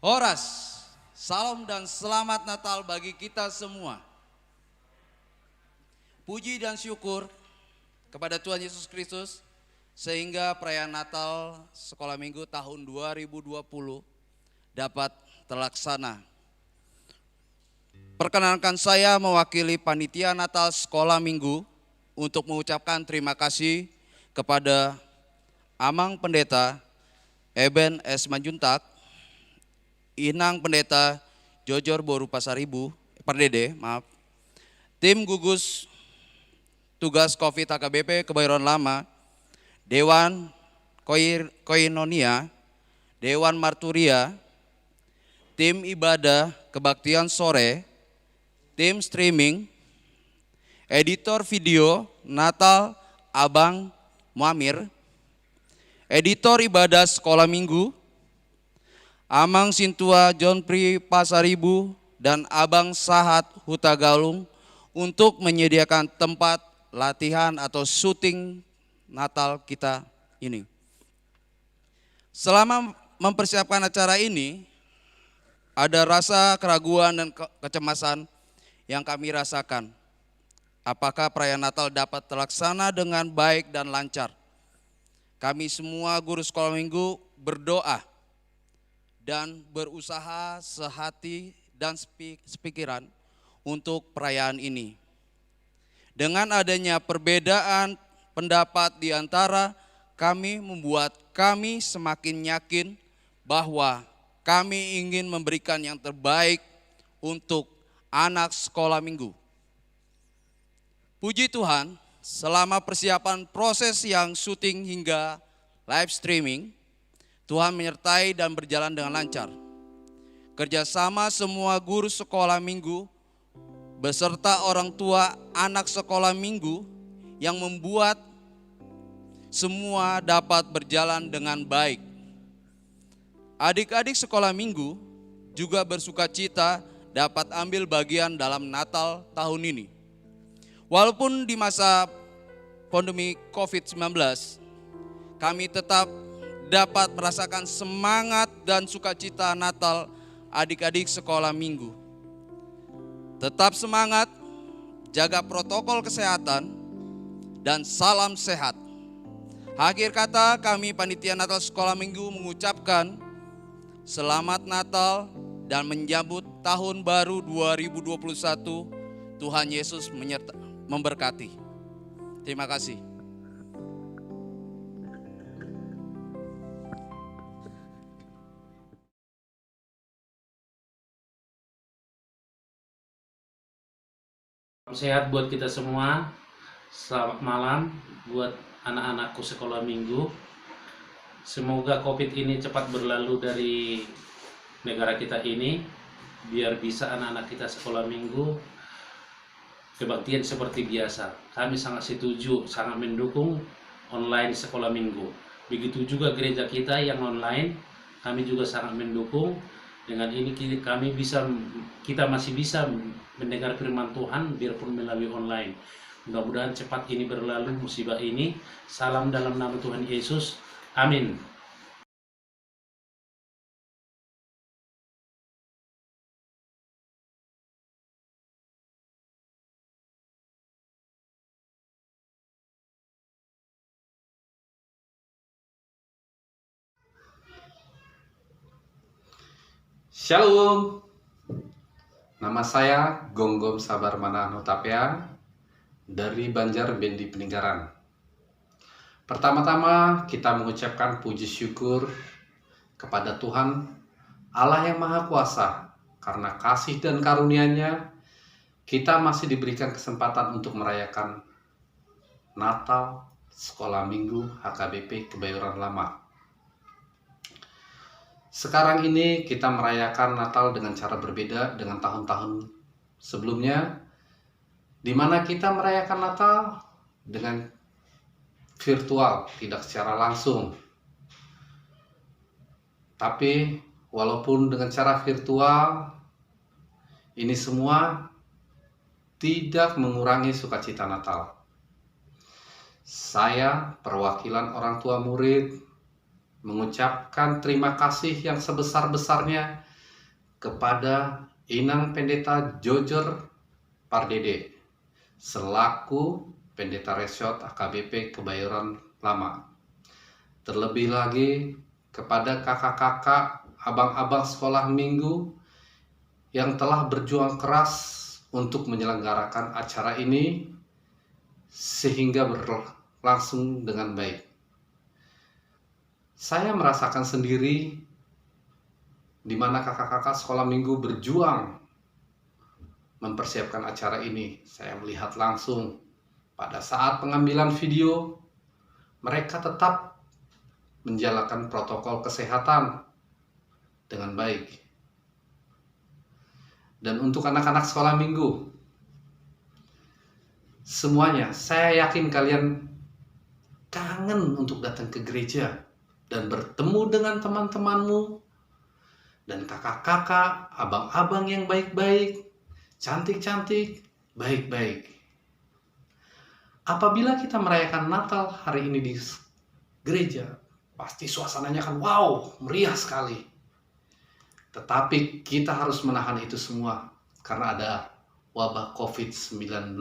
Horas, salam dan selamat Natal bagi kita semua. Puji dan syukur kepada Tuhan Yesus Kristus sehingga perayaan Natal Sekolah Minggu tahun 2020 dapat terlaksana. Perkenankan saya mewakili Panitia Natal Sekolah Minggu untuk mengucapkan terima kasih kepada Amang Pendeta Eben S. Manjuntak, Inang Pendeta Jojor Boru Pasaribu, Perdede, tim gugus tugas COVID HKBP Kebayoran Lama, Dewan Koinonia, Dewan Marturia, tim ibadah kebaktian sore, tim streaming, editor video Natal Abang Muamir, editor ibadah sekolah minggu, Amang Sintua John Pri Pasaribu dan Abang Sahat Huta Galung untuk menyediakan tempat latihan atau syuting Natal kita ini. Selama mempersiapkan acara ini, ada rasa keraguan dan kecemasan yang kami rasakan. Apakah perayaan Natal dapat terlaksana dengan baik dan lancar? Kami semua guru sekolah minggu berdoa dan berusaha sehati dan sepikiran untuk perayaan ini. Dengan adanya perbedaan pendapat di antara kami membuat kami semakin yakin bahwa kami ingin memberikan yang terbaik untuk anak sekolah minggu. Puji Tuhan, selama persiapan proses yang syuting hingga live streaming, Tuhan menyertai dan berjalan dengan lancar. Kerjasama semua guru sekolah minggu beserta orang tua anak sekolah minggu yang membuat semua dapat berjalan dengan baik. Adik-adik sekolah minggu juga bersuka cita dapat ambil bagian dalam Natal tahun ini. Walaupun di masa pandemi COVID-19, kami tetap dapat merasakan semangat dan sukacita Natal adik-adik sekolah minggu. Tetap semangat, jaga protokol kesehatan, dan salam sehat. Akhir kata kami Panitia Natal Sekolah Minggu mengucapkan Selamat Natal dan menyambut Tahun Baru 2021. Tuhan Yesus memberkati. Terima kasih. Sehat buat kita semua. Selamat malam buat anak-anakku sekolah minggu. Semoga COVID ini cepat berlalu dari negara kita ini, biar bisa anak-anak kita sekolah minggu kebaktian seperti biasa. Kami sangat setuju, sangat mendukung online sekolah minggu. Begitu juga gereja kita yang online, kami juga sangat mendukung. Dengan ini kita masih bisa mendengar firman Tuhan biarpun melalui online. Mudah-mudahan cepat ini berlalu musibah ini. Salam dalam nama Tuhan Yesus. Amin. Shalom, nama saya Gonggom Sabar Manah Hutapea dari Banjar Bendi Peninggaran. Pertama-tama kita mengucapkan puji syukur kepada Tuhan Allah yang Maha Kuasa, karena kasih dan karunia-Nya kita masih diberikan kesempatan untuk merayakan Natal Sekolah Minggu HKBP Kebayoran Lama. Sekarang ini kita merayakan Natal dengan cara berbeda dengan tahun-tahun sebelumnya, di mana kita merayakan Natal dengan virtual, tidak secara langsung. Tapi walaupun dengan cara virtual, ini semua tidak mengurangi sukacita Natal. Saya, perwakilan orang tua murid, mengucapkan terima kasih yang sebesar-besarnya kepada Inang Pendeta Jojor Pardede selaku Pendeta Resort AKBP Kebayoran Lama. Terlebih lagi kepada kakak-kakak, abang-abang sekolah minggu yang telah berjuang keras untuk menyelenggarakan acara ini sehingga berlangsung dengan baik. Saya merasakan sendiri di mana kakak-kakak sekolah minggu berjuang mempersiapkan acara ini. Saya melihat langsung pada saat pengambilan video, mereka tetap menjalankan protokol kesehatan dengan baik. Dan untuk anak-anak sekolah minggu, semuanya, saya yakin kalian kangen untuk datang ke gereja dan bertemu dengan teman-temanmu dan kakak-kakak, abang-abang yang baik-baik, cantik-cantik, baik-baik. Apabila kita merayakan Natal hari ini di gereja, pasti suasananya kan wow, meriah sekali. Tetapi kita harus menahan itu semua karena ada wabah COVID-19.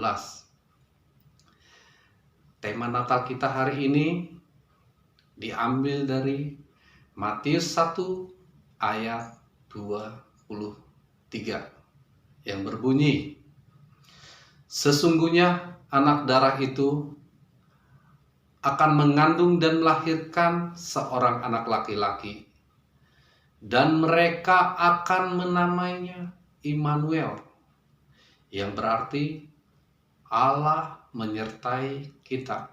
Tema Natal kita hari ini diambil dari Matius 1 ayat 23 yang berbunyi, "Sesungguhnya anak darah itu akan mengandung dan melahirkan seorang anak laki-laki, dan mereka akan menamainya Immanuel, yang berarti Allah menyertai kita."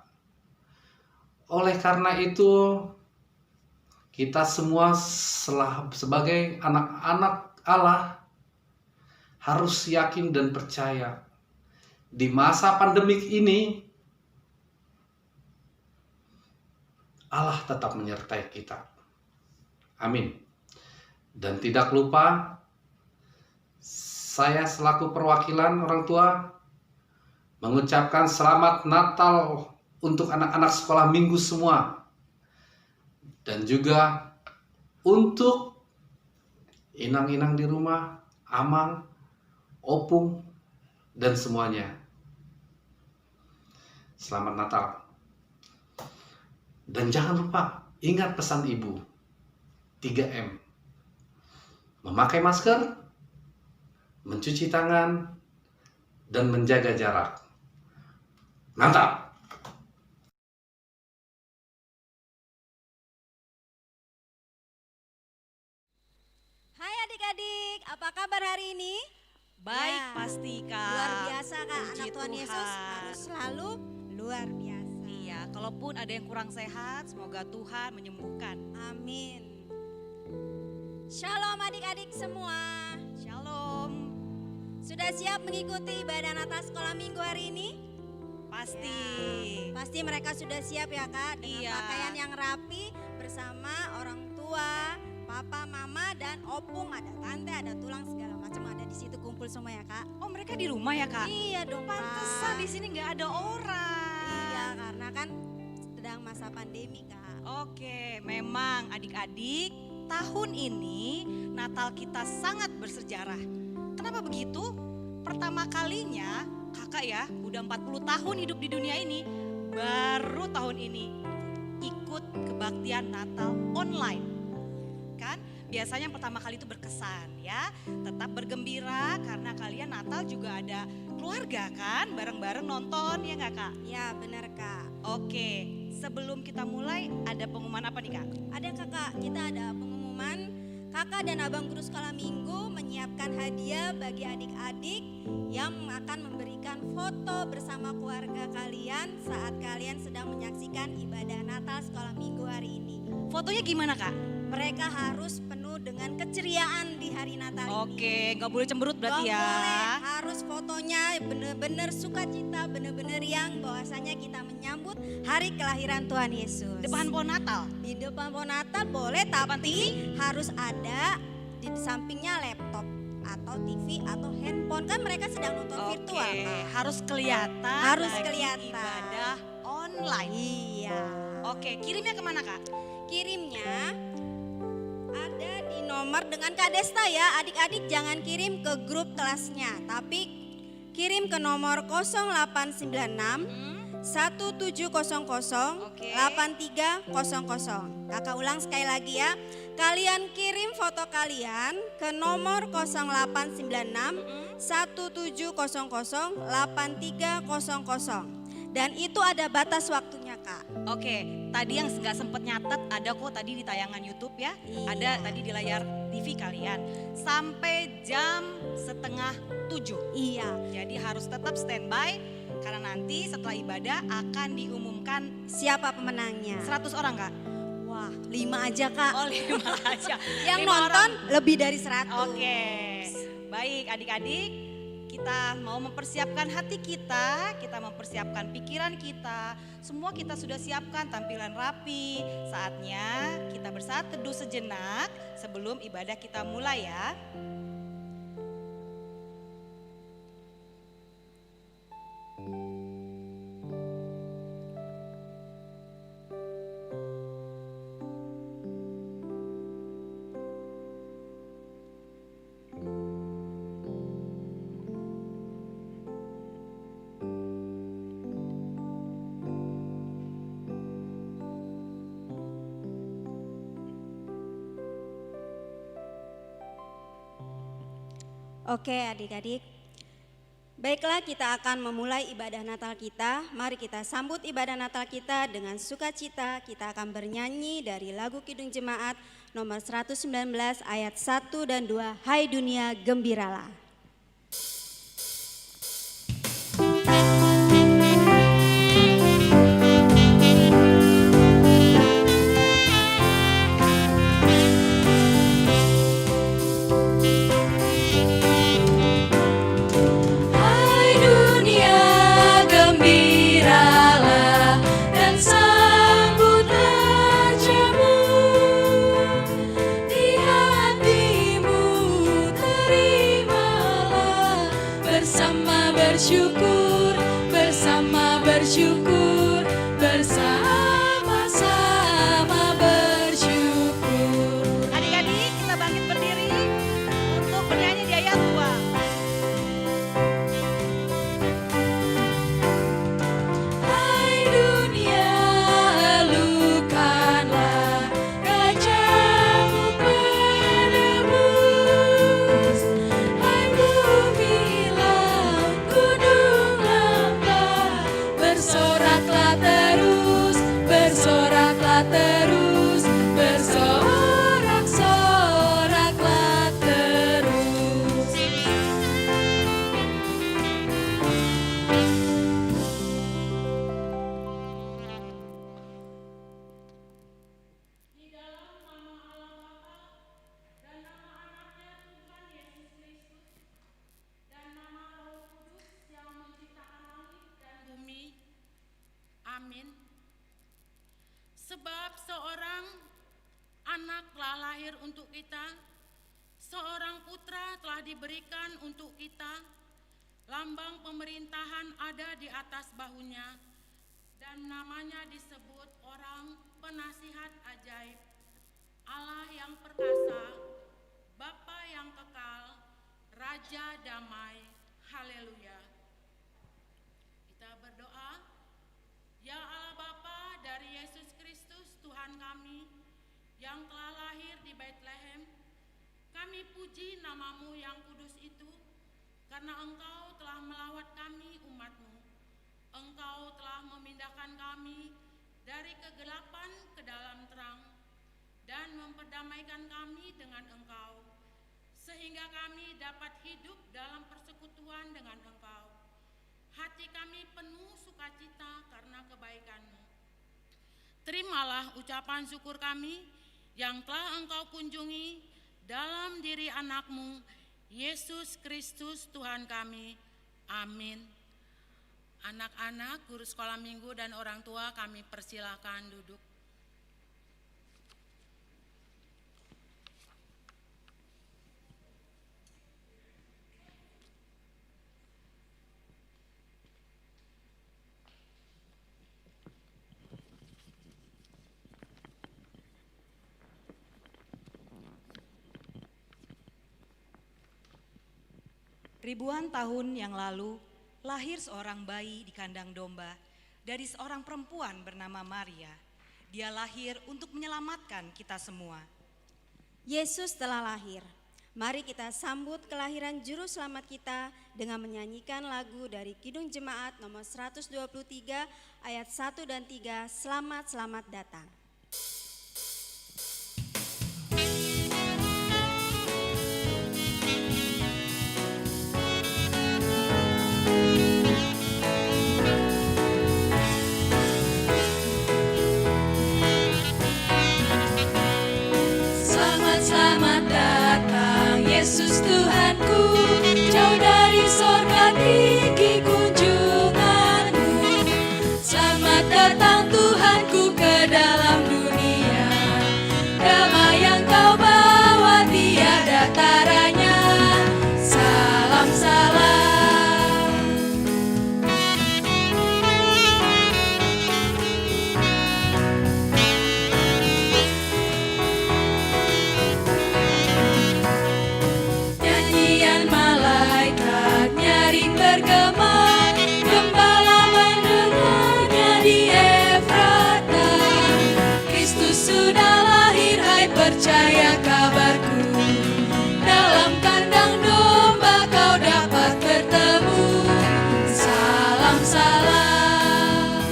Oleh karena itu, kita semua sebagai anak-anak Allah harus yakin dan percaya di masa pandemik ini Allah tetap menyertai kita. Amin. Dan tidak lupa, saya selaku perwakilan orang tua mengucapkan selamat Natal untuk anak-anak sekolah minggu semua. Dan juga untuk inang-inang di rumah, Amang, Opung, dan semuanya. Selamat Natal. Dan jangan lupa, ingat pesan Ibu, 3M. Memakai masker, mencuci tangan, dan menjaga jarak. Mantap! Hai adik-adik, apa kabar hari ini? Baik, Ya, pasti Kak. luar biasa Kak, Puji anak Tuhan Yesus Tuhan. harus selalu luar biasa. Iya, kalaupun ada yang kurang sehat, semoga Tuhan menyembuhkan. Amin. Shalom adik-adik semua. Shalom. Sudah siap mengikuti ibadah Natal sekolah minggu hari ini? Pasti. Pasti mereka sudah siap ya Kak, dengan Iya. pakaian yang rapi bersama orang tua, papa, mama, dan opung, ada tante, ada tulang, segala macam ada di situ kumpul semua ya Kak. Oh, mereka di rumah ya, Kak? Iya dong Kak. Pantesan di sini nggak ada orang. Iya, karena kan sedang masa pandemi Kak. Oke, memang adik-adik, tahun ini Natal kita sangat bersejarah. Kenapa begitu? Pertama kalinya kakak ya, udah 40 tahun hidup di dunia ini, baru tahun ini ikut kebaktian Natal online. Kan biasanya yang pertama kali itu berkesan ya, tetap bergembira karena kalian Natal juga ada keluarga kan, bareng-bareng nonton ya nggak Kak? Ya benar Kak. Oke, sebelum kita mulai ada pengumuman apa nih Kak? Ada Kakak, kita ada pengumuman. Kakak dan abang guru sekolah minggu menyiapkan hadiah bagi adik-adik yang akan memberikan foto bersama keluarga kalian saat kalian sedang menyaksikan ibadah Natal sekolah minggu hari ini. Fotonya gimana Kak? Mereka harus penuh dengan keceriaan di hari Natal ini. Oke, nggak boleh cemberut berarti Nggak ya. boleh, harus fotonya benar-benar sukacita, benar-benar yang bahwasanya kita menyambut hari kelahiran Tuhan Yesus. Depan pohon Natal. Di depan pohon Natal boleh, tapi harus ada di sampingnya laptop atau TV atau handphone, kan mereka sedang nonton virtual. Oke, Kak. harus kelihatan. Harus lagi kelihatan. Ibadah online. Iya. Oke, kirimnya kemana Kak? Kirimnya ada di nomor nomor dengan Kak Desta ya. Adik-adik jangan kirim ke grup kelasnya, tapi kirim ke nomor 0896 1700 Oke. 8300. Kakak ulang sekali lagi ya. Kalian kirim foto kalian ke nomor 0896 1700 8300. Dan itu ada batas waktunya, Kak. Oke, tadi yang nggak sempet nyatet ada kok tadi di tayangan YouTube ya. Iya. Ada tadi di layar TV kalian. Sampai jam 6:30. Iya. Jadi harus tetap standby karena nanti setelah ibadah akan diumumkan Siapa pemenangnya? 100 orang Kak. Wah, 5 aja, Kak. Oh 5 aja. Yang 5 nonton orang. lebih dari 100. Oke, baik adik-adik, kita mau mempersiapkan hati kita mempersiapkan pikiran kita, semua kita sudah siapkan tampilan rapi. Saatnya kita bersaat teduh sejenak sebelum ibadah kita mulai ya. Oke adik-adik, baiklah kita akan memulai ibadah Natal kita. Mari kita sambut ibadah Natal kita dengan sukacita. Kita akan bernyanyi dari lagu Kidung Jemaat nomor 119 ayat 1 dan 2. Hai dunia gembiralah. Hai dunia gembiralah dan sambut rajamu, di hatimu terimalah bersama bersyukur, bersama-sama bersyukur. Adik-adik kita bangkit berdiri untuk bernyanyi di ayat 2. Hai dunia, elukanlah Rajamu penebus. Hai bumi, laut, gunung, lembah, bersoraklah terus, bersorak-soraklah terus. Bumi. Amin. Sebab seorang anak telah lahir untuk kita, seorang putra telah diberikan untuk kita, lambang pemerintahan ada di atas bahunya, dan namanya disebut orang penasihat ajaib, Allah yang perkasa, Bapa yang kekal, Raja damai. Haleluya. Kita berdoa. Ya Allah Bapa dari Yesus Kristus Tuhan kami yang telah lahir di Bethlehem, kami puji namamu yang kudus itu karena Engkau telah melawat kami umat-Mu. Engkau telah memindahkan kami dari kegelapan ke dalam terang dan memperdamaikan kami dengan Engkau, sehingga kami dapat hidup dalam persekutuan dengan Engkau. Hati kami penuh sukacita karena kebaikan-Mu. Terimalah ucapan syukur kami yang telah Engkau kunjungi dalam diri anak-Mu, Yesus Kristus Tuhan kami. Amin. Anak-anak, guru sekolah minggu dan orang tua kami persilakan duduk. Ribuan tahun yang lalu, lahir seorang bayi di kandang domba dari seorang perempuan bernama Maria. Dia lahir untuk menyelamatkan kita semua. Yesus telah lahir. Mari kita sambut kelahiran juru selamat kita dengan menyanyikan lagu dari Kidung Jemaat nomor 123 ayat 1 dan 3, Selamat Selamat Datang. Selamat datang Yesus Tuhanku, jauh dari sorga tinggi kunjunganmu. Selamat datang Tuhanku ke dalam dunia, damai yang kau bawa tiada taranya. Salam salam. Nyanyian malaikat nyaring bergema, gembala mendengarnya di Efrata. Kristus sudah lahir, hai percaya kabarku. Dalam kandang domba kau dapat bertemu. Salam salam.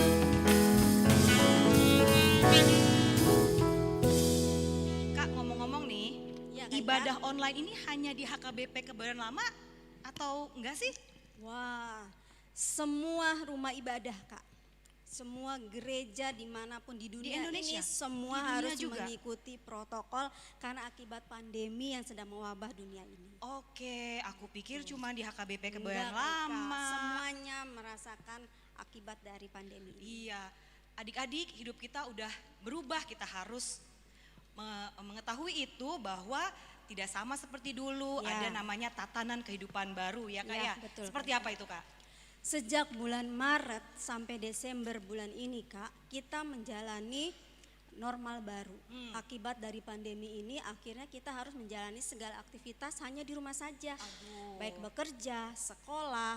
Kak, ngomong-ngomong nih, Ya, Kak, ibadah online ini hanya di HKBP Kebayoran Lama atau enggak sih? Wah, semua rumah ibadah, Kak. Semua gereja dimanapun di dunia Indonesia? ini semua Di dunia harus juga? mengikuti protokol karena akibat pandemi yang sedang mewabah dunia ini. Oke, aku pikir cuma di HKBP Kebayoran Enggak, Kak. Lama. Semuanya merasakan akibat dari pandemi ini. Iya, adik-adik hidup kita udah berubah, kita harus mengetahui itu bahwa tidak sama seperti dulu, Ya. ada namanya tatanan kehidupan baru ya Kak Ya, ya. betul, Seperti Kak. apa itu Kak? Sejak bulan Maret sampai Desember bulan ini, Kak, kita menjalani normal baru. Akibat dari pandemi ini akhirnya kita harus menjalani segala aktivitas hanya di rumah saja. Baik bekerja, sekolah,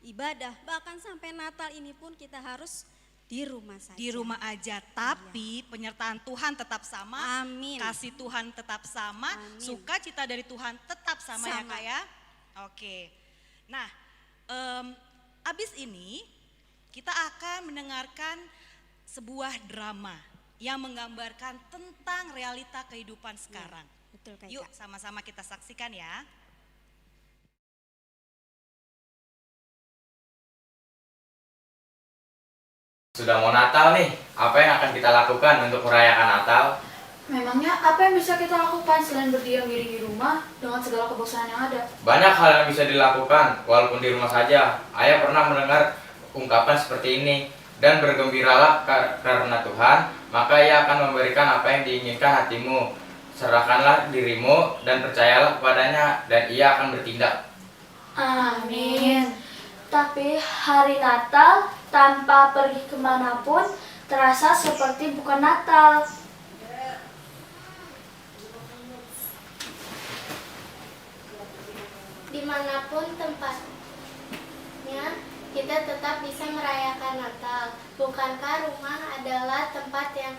ibadah, bahkan sampai Natal ini pun kita harus di rumah saja. Di rumah aja, tapi penyertaan Tuhan tetap sama, Amin. kasih Tuhan tetap sama, Amin. sukacita dari Tuhan tetap sama ya Sama. Kak ya. Oke, nah abis ini kita akan mendengarkan sebuah drama yang menggambarkan tentang realita kehidupan sekarang. Betul, Kak. Yuk sama-sama kita saksikan ya. Sudah mau Natal nih, apa yang akan kita lakukan untuk merayakan Natal? Memangnya apa yang bisa kita lakukan selain berdiam diri di rumah dengan segala kebosanan yang ada? Banyak hal yang bisa dilakukan, walaupun di rumah saja. Ayah pernah mendengar ungkapan seperti ini, dan bergembiralah karena Tuhan, maka Ia akan memberikan apa yang diinginkan hatimu. Serahkanlah dirimu dan percayalah kepadanya, dan Ia akan bertindak. Amin. Tapi hari Natal tanpa pergi kemanapun terasa seperti bukan Natal. Dimanapun tempatnya, kita tetap bisa merayakan Natal. Bukankah rumah adalah tempat yang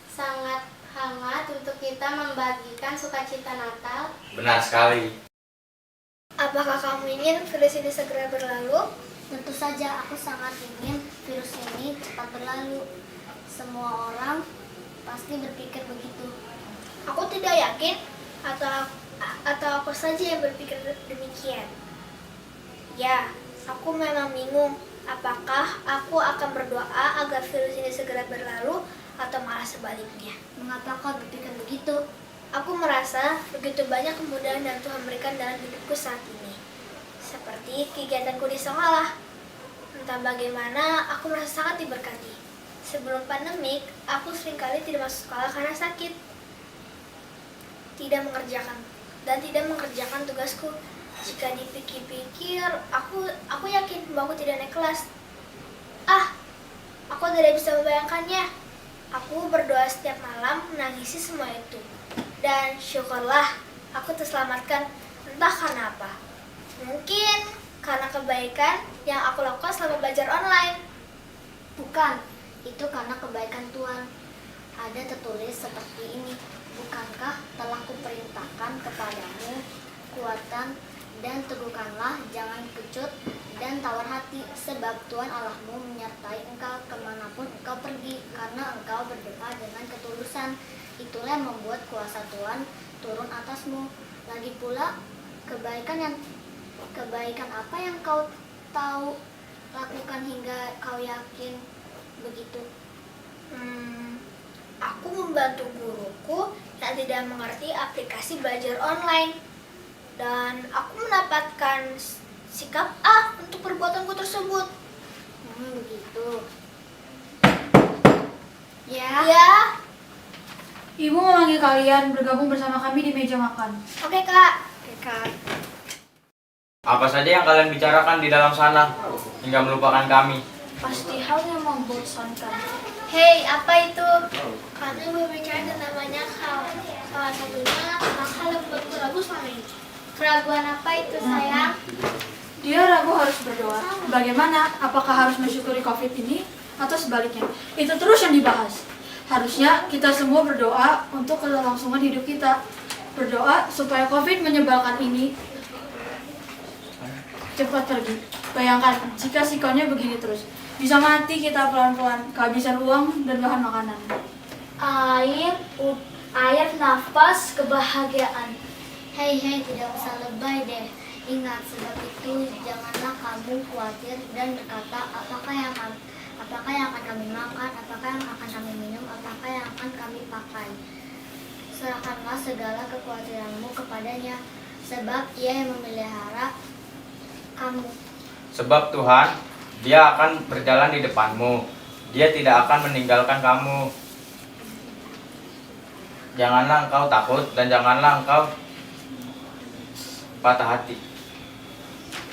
sangat hangat untuk kita membagikan sukacita Natal? Benar sekali. Apakah kamu ingin virus ini segera berlalu? Tentu saja, aku sangat ingin virus ini cepat berlalu. Semua orang pasti berpikir begitu. Aku tidak yakin atau aku saja yang berpikir demikian. Ya, aku memang bingung. Apakah aku akan berdoa agar virus ini segera berlalu atau malah sebaliknya? Mengapa kau berpikir begitu? Aku merasa begitu banyak kemudahan yang Tuhan berikan dalam hidupku saat ini. Seperti kegiatanku di sekolah. Entah bagaimana, aku merasa sangat diberkati. Sebelum pandemik, aku seringkali tidak masuk sekolah karena sakit. Tidak mengerjakan tugasku. Jika dipikir-pikir, aku yakin bahwa aku tidak naik kelas. Aku tidak bisa membayangkannya. Aku berdoa setiap malam menangisi semua itu. Dan syukurlah aku terselamatkan, entah karena apa. Mungkin karena kebaikan yang aku lakukan selama belajar online. Bukan, itu karena kebaikan Tuhan. Ada tertulis seperti ini, bukankah telah kuperintahkan kepadamu kuatan dan teguhkanlah, jangan kecut dan tawar hati, sebab Tuhan Allahmu menyertai engkau kemanapun engkau pergi, karena engkau berdoa dengan ketulusan. Itulah yang membuat kuasa Tuhan turun atasmu. Lagi pula, kebaikan apa yang kau tahu lakukan hingga kau yakin begitu? Aku membantu guruku yang tidak mengerti aplikasi belajar online. Dan aku mendapatkan sikap A untuk perbuatanku tersebut. Begitu. Ya. Ibu memanggil kalian bergabung bersama kami di meja makan. Oke, Kak. Apa saja yang kalian bicarakan di dalam sana hingga melupakan kami? Pasti hal yang membosankan. Hei, apa itu? Kami berbicara tentang banyak hal. Salah satunya tentang hal yang membuatku ragu selama ini. Keraguan apa itu, sayang? Dia ragu harus berdoa. Bagaimana? Apakah harus mensyukuri COVID ini atau sebaliknya? Itu terus yang dibahas. Harusnya kita semua berdoa untuk kelangsungan hidup kita. Berdoa supaya COVID menyebalkan ini cepat pergi. Bayangkan jika sikapnya begini terus. Bisa mati kita pelan-pelan, kehabisan uang dan bahan makanan. Air, nafas, kebahagiaan. Hei, tidak usah lebay deh. Ingat, sebab itu janganlah kamu khawatir dan berkata, apakah yang akan kami makan, apakah yang akan kami minum, apakah yang akan kami pakai. Serahkanlah segala kekhawatiranmu kepadanya, sebab Ia yang memelihara kamu. Sebab Tuhan, Dia akan berjalan di depanmu. Dia tidak akan meninggalkan kamu. Janganlah engkau takut dan janganlah engkau patah hati.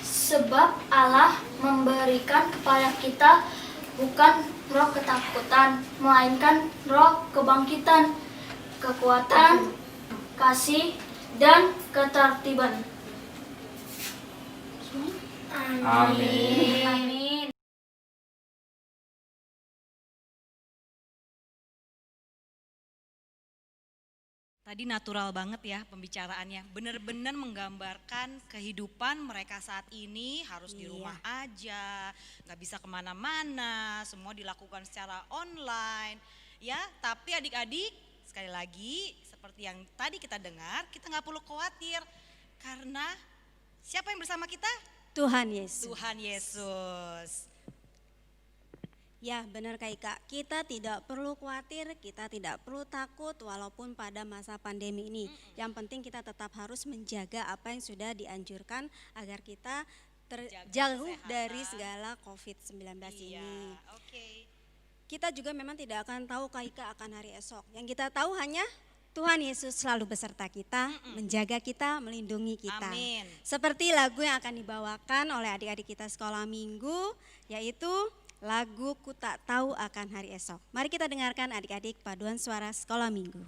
Sebab Allah memberikan kepada kita bukan roh ketakutan, melainkan roh kebangkitan, kekuatan, kasih, dan ketertiban. Amin. Tadi natural banget ya pembicaraannya, benar-benar menggambarkan kehidupan mereka saat ini harus di rumah aja, nggak bisa kemana-mana, semua dilakukan secara online. Ya, tapi adik-adik sekali lagi seperti yang tadi kita dengar, kita nggak perlu khawatir karena siapa yang bersama kita? Tuhan Yesus. Tuhan Yesus. Ya benar Kak Ika, kita tidak perlu khawatir, kita tidak perlu takut walaupun pada masa pandemi ini. Yang penting kita tetap harus menjaga apa yang sudah dianjurkan agar kita terjauh dari segala COVID-19 ini. Kita juga memang tidak akan tahu Kak Ika akan hari esok. Yang kita tahu hanya Tuhan Yesus selalu beserta kita, menjaga kita, melindungi kita. Amin. Seperti lagu yang akan dibawakan oleh adik-adik kita sekolah minggu, yaitu lagu Ku Tak Tahu Akan Hari Esok. Mari kita dengarkan adik-adik paduan suara sekolah minggu.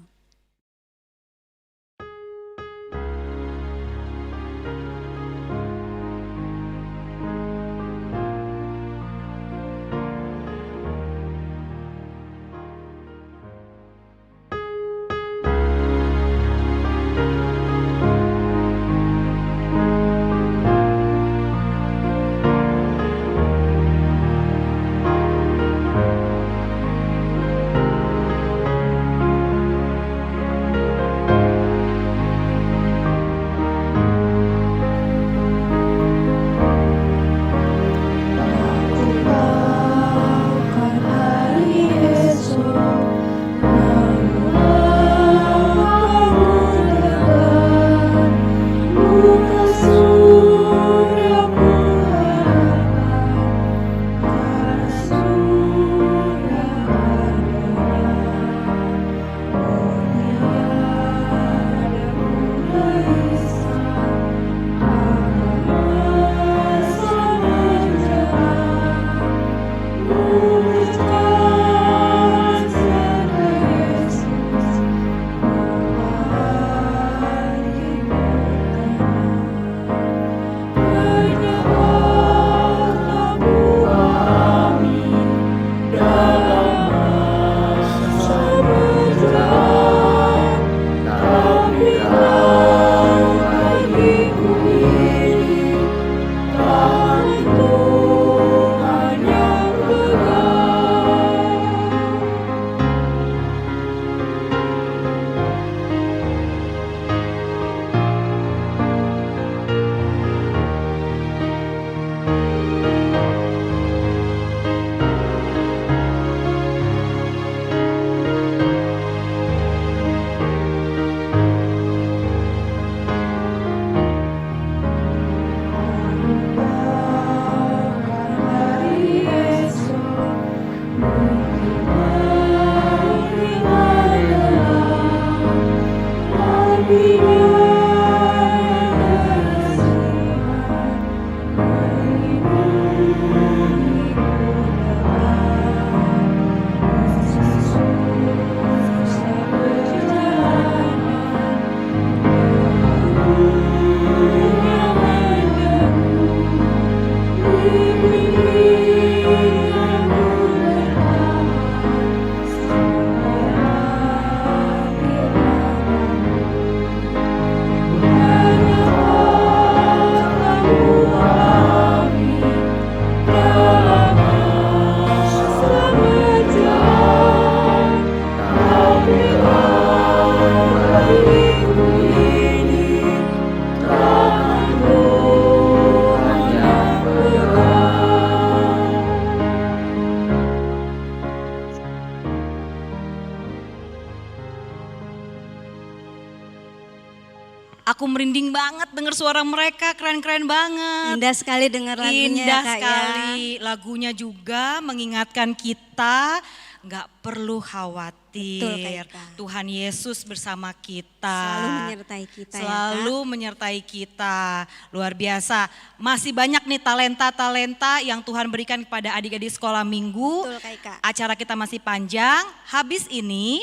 Aku merinding banget denger suara mereka, keren-keren banget. Indah sekali dengar lagunya Indah Kak sekali. ya. Lagunya juga mengingatkan kita nggak perlu khawatir. Betul, Kak Ika. Tuhan Yesus bersama kita. Selalu menyertai kita Selalu menyertai kita. Luar biasa. Masih banyak nih talenta-talenta yang Tuhan berikan kepada adik-adik sekolah minggu. Betul Kak Ika. Acara kita masih panjang. Habis ini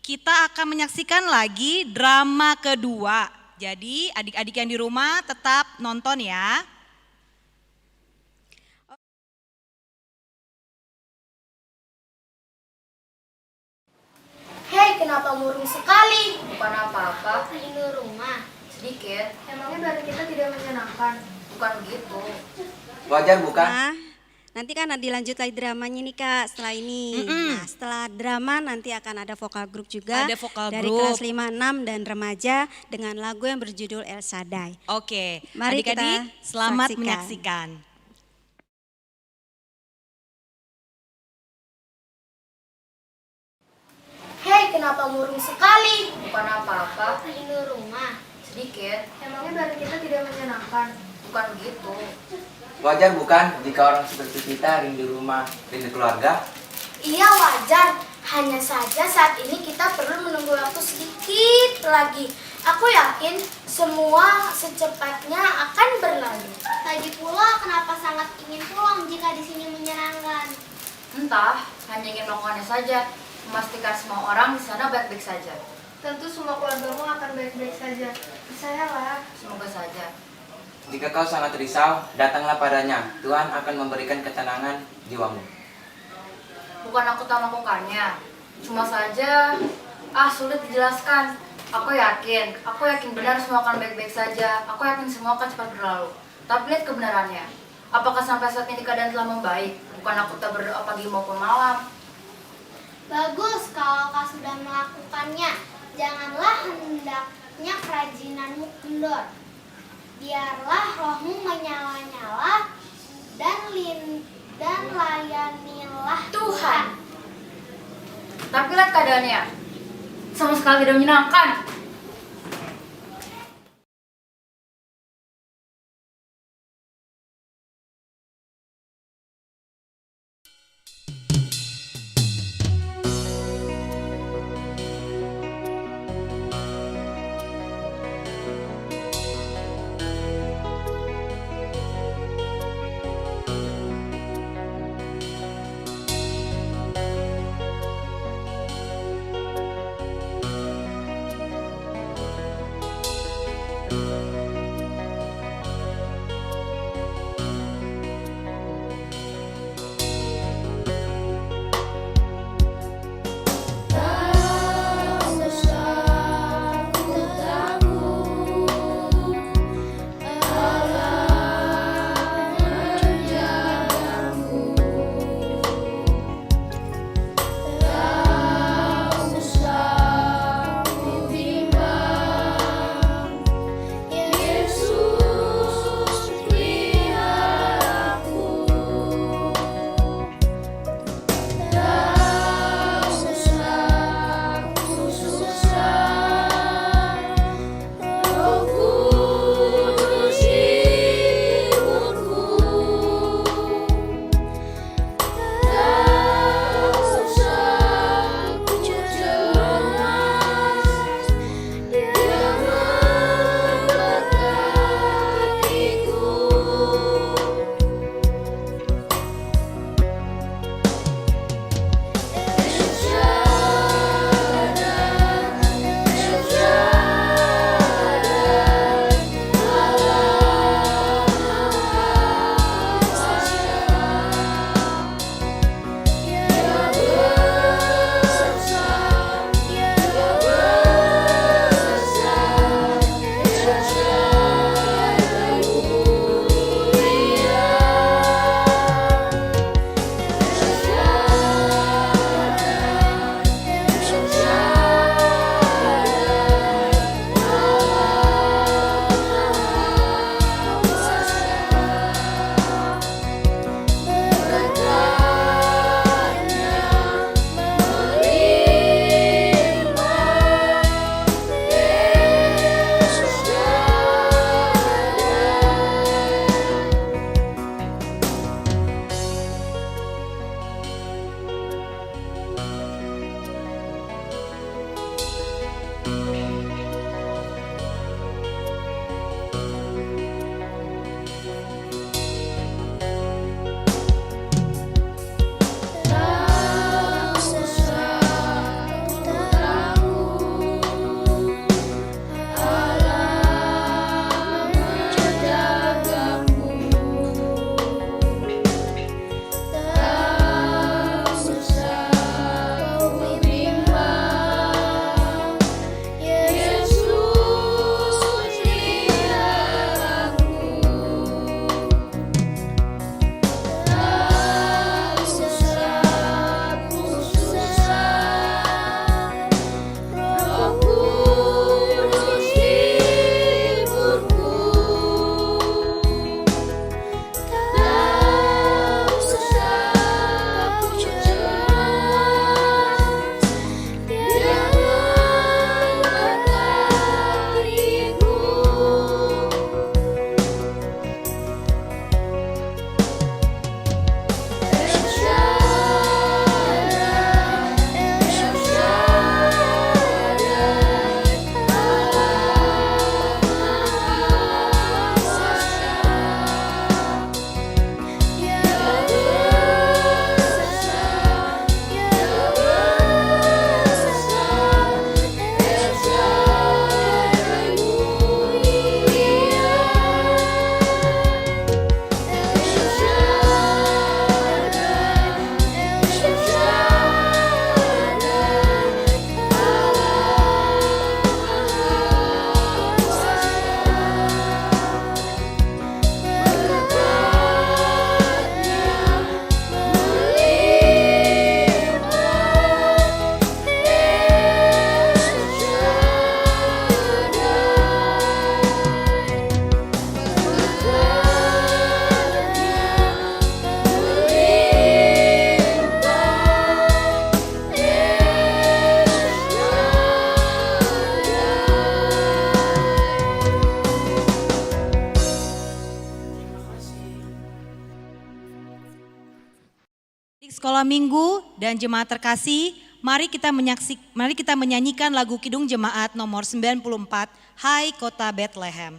kita akan menyaksikan lagi drama kedua. Jadi adik-adik yang di rumah tetap nonton ya. Hei, kenapa murung sekali? Bukan apa-apa, Ini rumah. sedikit, Emangnya dari kita tidak menyenangkan? bukan begitu. Wajar bukan? Nah, nanti kan dilanjut lagi dramanya nih Kak setelah ini. Nah, setelah drama nanti akan ada vokal grup juga. Ada vokal dari grup. kelas 5, 6 dan remaja dengan lagu yang berjudul El Shaddai. Oke, Mari kita adik-adik selamat saksikan. menyaksikan. Hei, kenapa murung sekali? Bukan apa-apa, Ini rumah. sedikit, Emangnya dari kita tidak menyenangkan? bukan begitu. Wajar bukan jika orang seperti kita rindu rumah, rindu keluarga? Iya wajar. Hanya saja saat ini kita perlu menunggu waktu sedikit lagi. Aku yakin semua secepatnya akan berlalu. Lagi pula kenapa sangat ingin pulang jika di sini menyenangkan? Entah, hanya ingin melakukannya saja, memastikan semua orang di sana baik-baik saja. Tentu semua keluargamu akan baik-baik saja. Percayalah. Semoga saja. Jika kau sangat risau, datanglah padanya. Tuhan akan memberikan ketenangan jiwamu. Bukan aku tak melakukannya, cuma saja, sulit dijelaskan. Aku yakin benar semua akan baik-baik saja. Aku yakin semua akan cepat berlalu. Tapi lihat kebenarannya. Apakah sampai saat ini keadaan telah membaik? Bukan aku tak berdoa pagi maupun malam. Bagus kalau kau sudah melakukannya. Janganlah hendaknya kerajinanmu kendor. Biarlah rohmu menyala-nyala dan layanilah Tuhan. Tapi lihat keadaannya, sama sekali tidak menyenangkan. Sekolah Minggu dan jemaat terkasih, mari kita menyanyikan lagu Kidung Jemaat nomor 94, Hai Kota Bethlehem.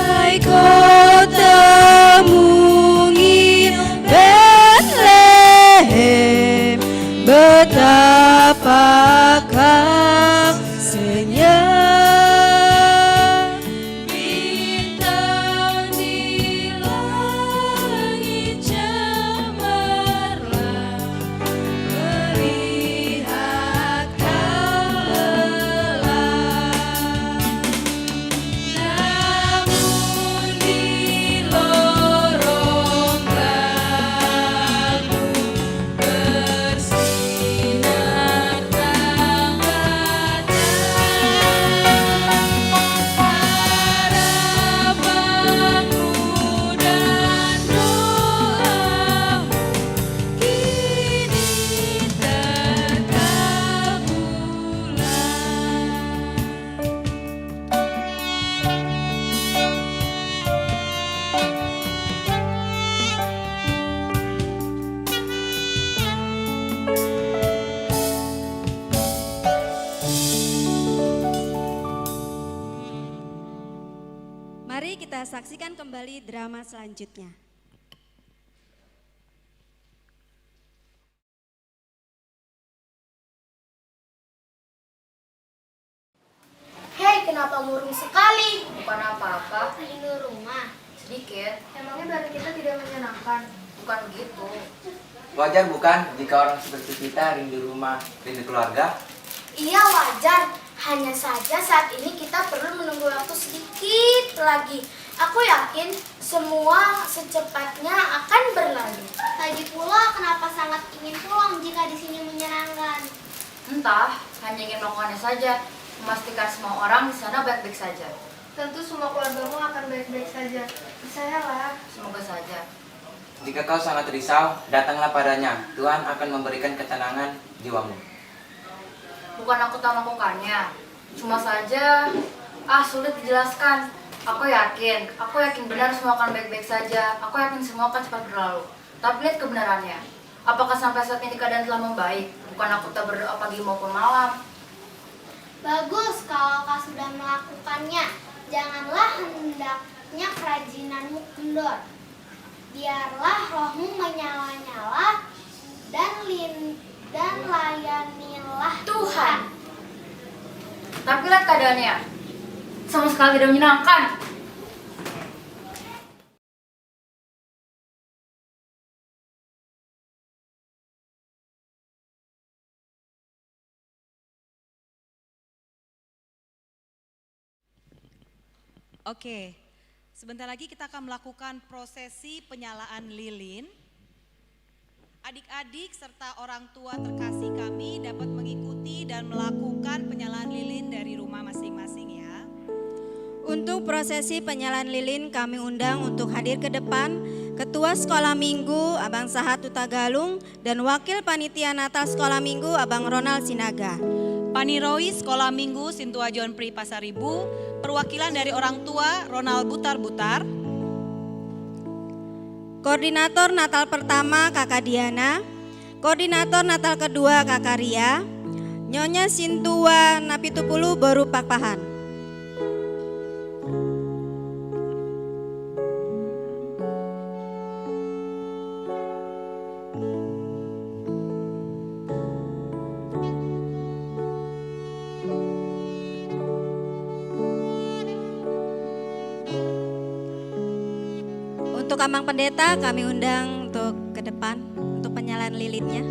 Hai kota mungil Bethlehem, betapakah senyap bintang di langit cemerlang, melihat kau lelah. Namun di lorong kalbu bersinar terang harapanmu dan doamu kini terkabulkan. Mari kita saksikan kembali drama selanjutnya. Hei, kenapa murung sekali? Bukan apa-apa, Rindu rumah. sedikit. Emangnya dari kita tidak menyenangkan? Bukan begitu. Wajar bukan jika orang seperti kita rindu rumah, rindu keluarga? Iya wajar, hanya saja saat ini kita perlu menunggu waktu sedikit lagi. Aku yakin semua secepatnya akan berlalu. Lagi pula kenapa sangat ingin pulang jika di sini menyenangkan? Entah, hanya ingin melakukannya saja. Memastikan semua orang di sana baik-baik saja. Tentu semua keluargamu akan baik-baik saja. Percayalah. Semoga saja. Jika kau sangat risau, datanglah padanya. Tuhan akan memberikan ketenangan jiwamu. Bukan aku tak melakukannya. Cuma saja, sulit dijelaskan. Aku yakin benar semua akan baik-baik saja. Aku yakin semua akan cepat berlalu. Tapi lihat kebenarannya. Apakah sampai saat ini keadaan telah membaik? Bukan aku tak berdoa pagi maupun malam. Bagus kalau kau sudah melakukannya. Janganlah hendaknya kerajinanmu kendor. Biarlah rohmu menyala-nyala dan layanilah Tuhan. Tapi lihat keadaannya. Sama sekali tidak menyenangkan. Oke, sebentar lagi kita akan melakukan prosesi penyalaan lilin. Adik-adik serta orang tua terkasih kami dapat mengikuti dan melakukan penyalaan lilin dari rumah masing-masing ya. Untuk prosesi penyalaan lilin kami undang untuk hadir ke depan Ketua Sekolah Minggu Abang Sahat Tutagalung dan Wakil Panitia Natal Sekolah Minggu Abang Ronald Sinaga. Paniroi Sekolah Minggu Sintua John Pri Pasaribu, perwakilan dari orang tua Ronald Butar-Butar. Koordinator Natal pertama Kakak Diana, Koordinator Natal kedua Kakak Ria, Nyonya Sintua Napitupulu Boru Pakpahan. Untuk Amang Pendeta kami undang untuk ke depan untuk penyalaan lilinnya.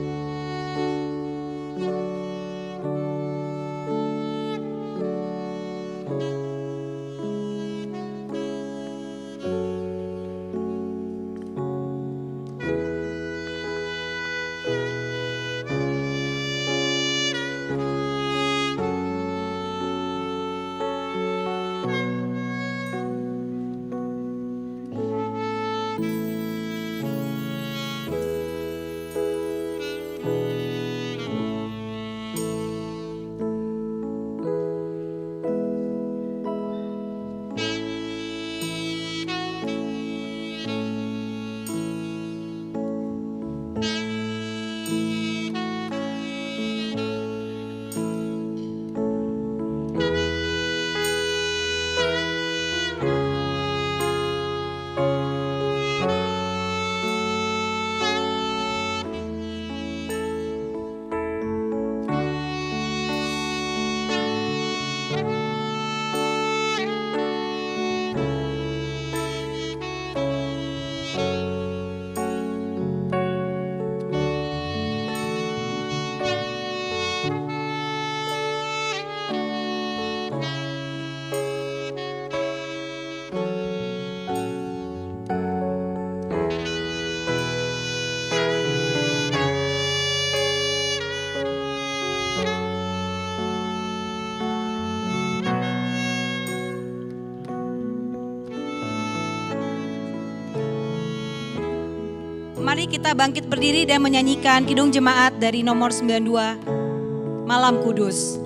Mari kita bangkit berdiri dan menyanyikan Kidung Jemaat dari nomor 92, Malam Kudus.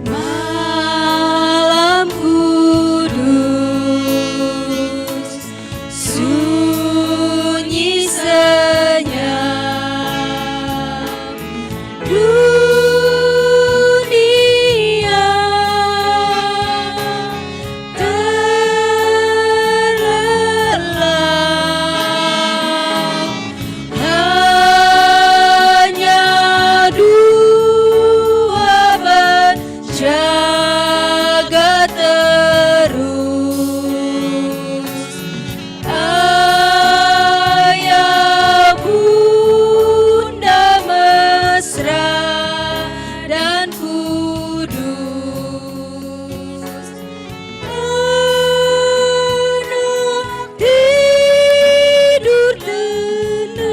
Malam kudus, sunyi senyap, dunia terlelap, hanya dua berjaga terus, ayah bunda mesra dan kudus, anak tidur tenang,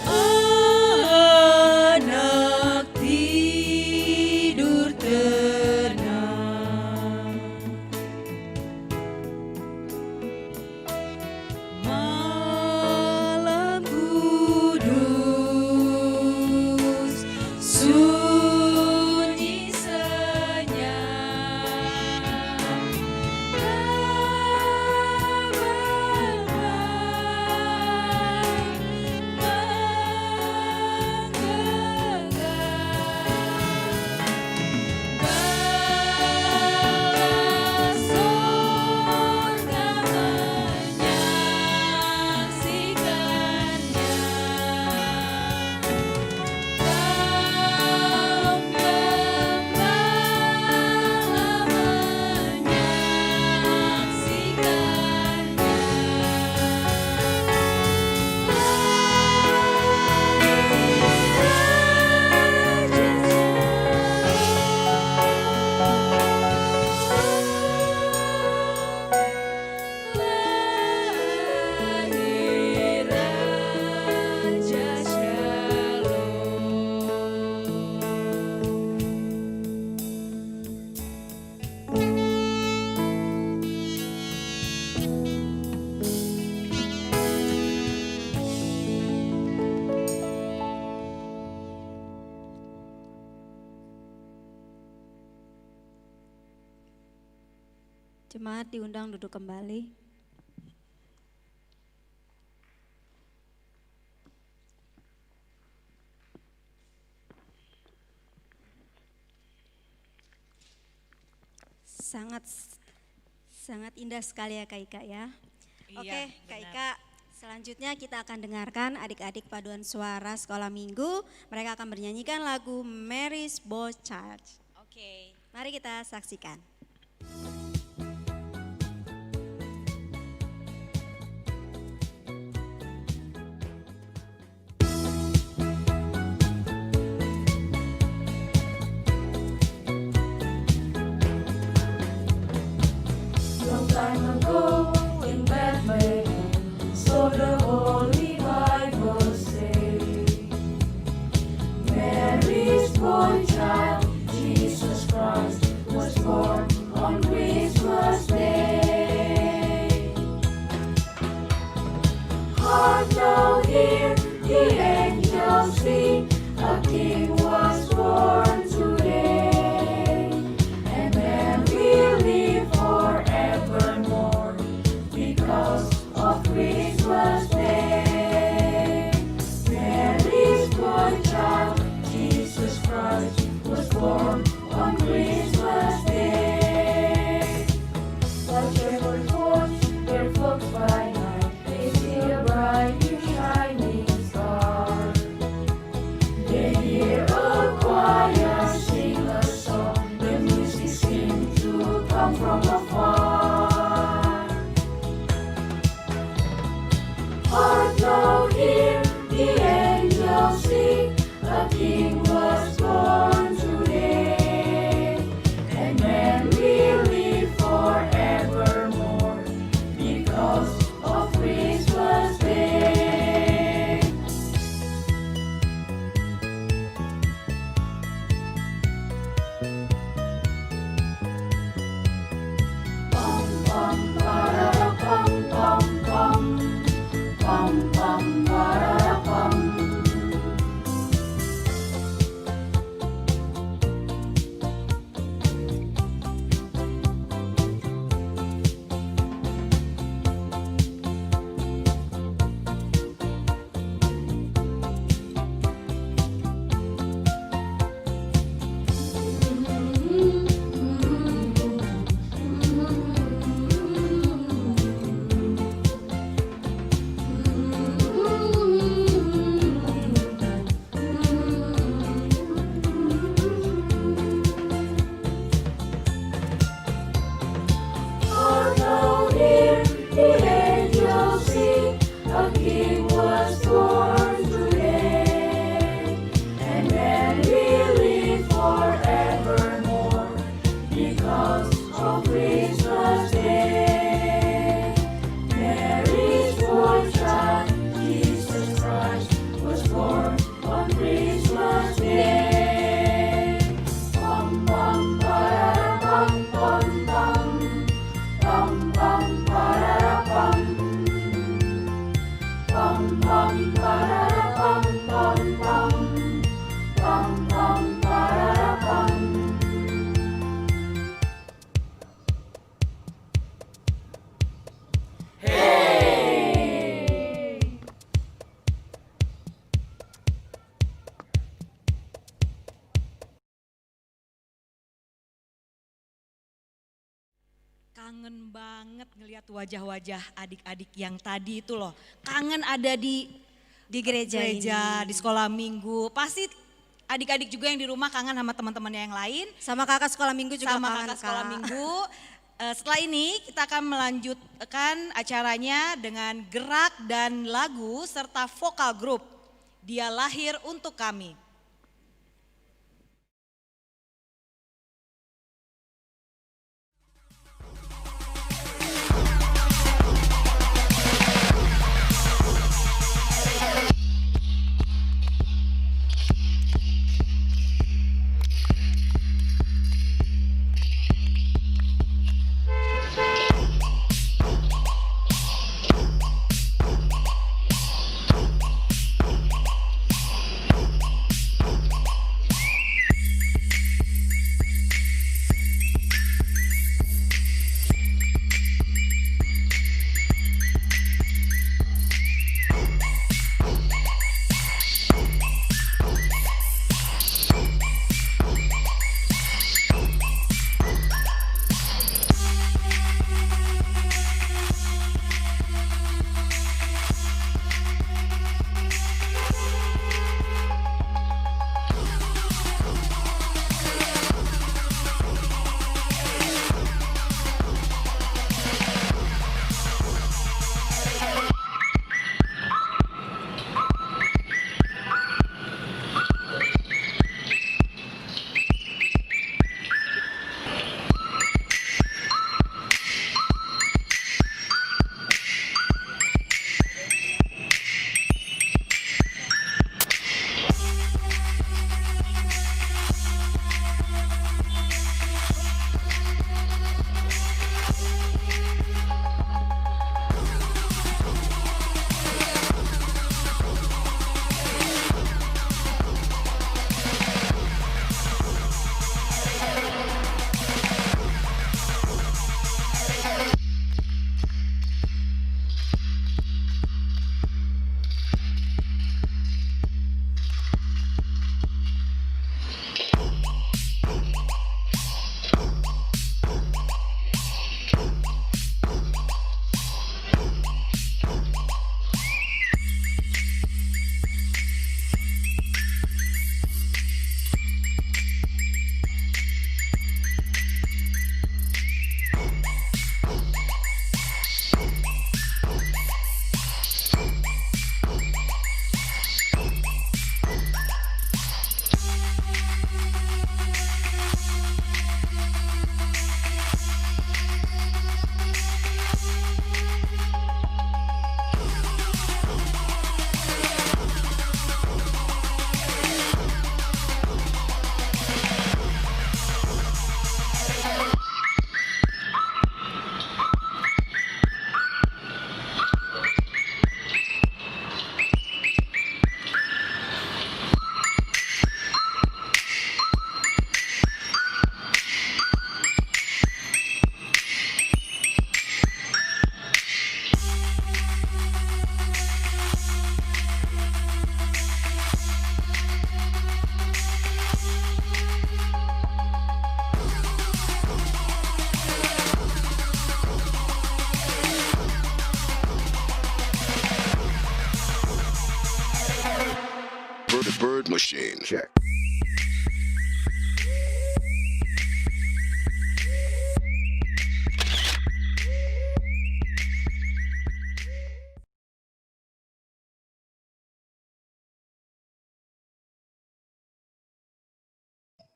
anak tidur tenang. Malam kudus, sunyi senyap, lahir Raja Jemaat diundang duduk kembali. Sangat indah sekali ya Kak Ika ya. Iya, Oke Kak benar. Ika, selanjutnya kita akan dengarkan adik-adik paduan suara sekolah minggu. Mereka akan bernyanyikan lagu Mary's Boy Child. Oke. Mari kita saksikan. Long time ago in Bethlehem, so the Holy Bible say, Mary's boy child, Jesus Christ, was born on Christmas Day. Hark now hear the angels sing, a King was born today, and then we live forevermore because of Christmas Day. Mary's boy child, Jesus Christ, was born on Christmas Day. While shepherds watch their flocks by night, they see a bright new shining star. They hear a choir sing a song, the music seems to come from afar. Hark now hear the angels sing, a King was born today. Kangen banget ngelihat wajah-wajah adik-adik yang tadi itu loh. Kangen ada di gereja ini. di sekolah minggu. Pasti adik-adik juga yang di rumah kangen sama teman-temannya yang lain. Sama kakak sekolah minggu juga Sama kangen, kakak sekolah Kak. minggu. Setelah ini kita akan melanjutkan acaranya dengan gerak dan lagu serta vokal grup. Dia lahir untuk kami. Bird machine. Check.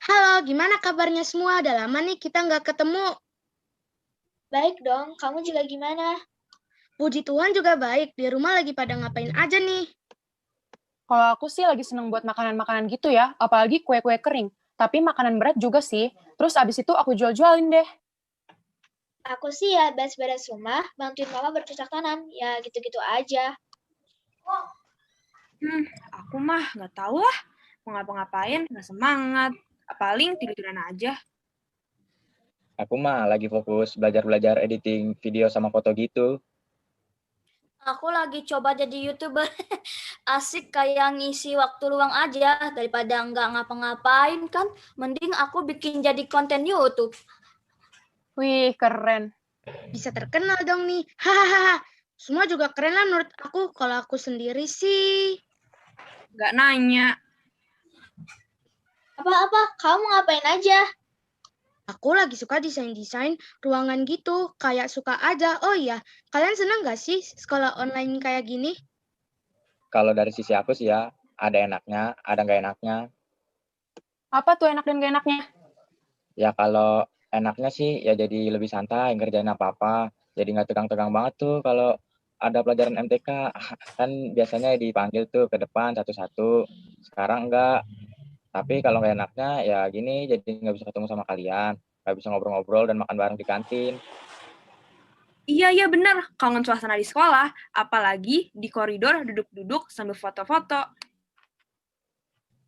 Halo, gimana kabarnya semua? Udah lama nih kita nggak ketemu. Baik dong, kamu juga gimana? Puji Tuhan juga baik, di rumah lagi pada ngapain aja nih? Kalau aku sih lagi seneng buat makanan-makanan gitu ya, apalagi kue-kue kering. Tapi makanan berat juga sih. Terus abis itu aku jual-jualin deh. Aku sih ya beres-beres rumah, bantuin mama bercocok tanam, ya gitu-gitu aja. Aku mah nggak tahu lah. Mau ngapa-ngapain, nggak semangat. Paling tidur-tiduran aja. Aku mah lagi fokus belajar-belajar editing video sama foto gitu. Aku lagi coba jadi YouTuber. Asik kayak ngisi waktu luang aja, daripada nggak ngapa-ngapain kan. Mending aku bikin jadi konten YouTube. Wih, keren. Bisa terkenal dong nih. Hahaha. Semua juga keren lah menurut aku. Kalau aku sendiri sih. Gak nanya. Apa-apa, kamu ngapain aja? Aku lagi suka desain-desain ruangan gitu. Kayak suka aja. Oh iya, kalian seneng gak sih sekolah online kayak gini? Kalau dari sisi aku sih ya, ada enaknya, ada nggak enaknya. Apa tuh enak dan gak enaknya? Ya kalau enaknya sih ya jadi lebih santai ngerjain apa-apa. Jadi nggak tegang-tegang banget tuh kalau ada pelajaran MTK. Kan biasanya dipanggil tuh ke depan satu-satu. Sekarang enggak. Tapi kalau nggak enaknya ya gini, jadi nggak bisa ketemu sama kalian. Nggak bisa ngobrol-ngobrol dan makan bareng di kantin. Iya bener, kangen suasana di sekolah, apalagi di koridor duduk-duduk sambil foto-foto.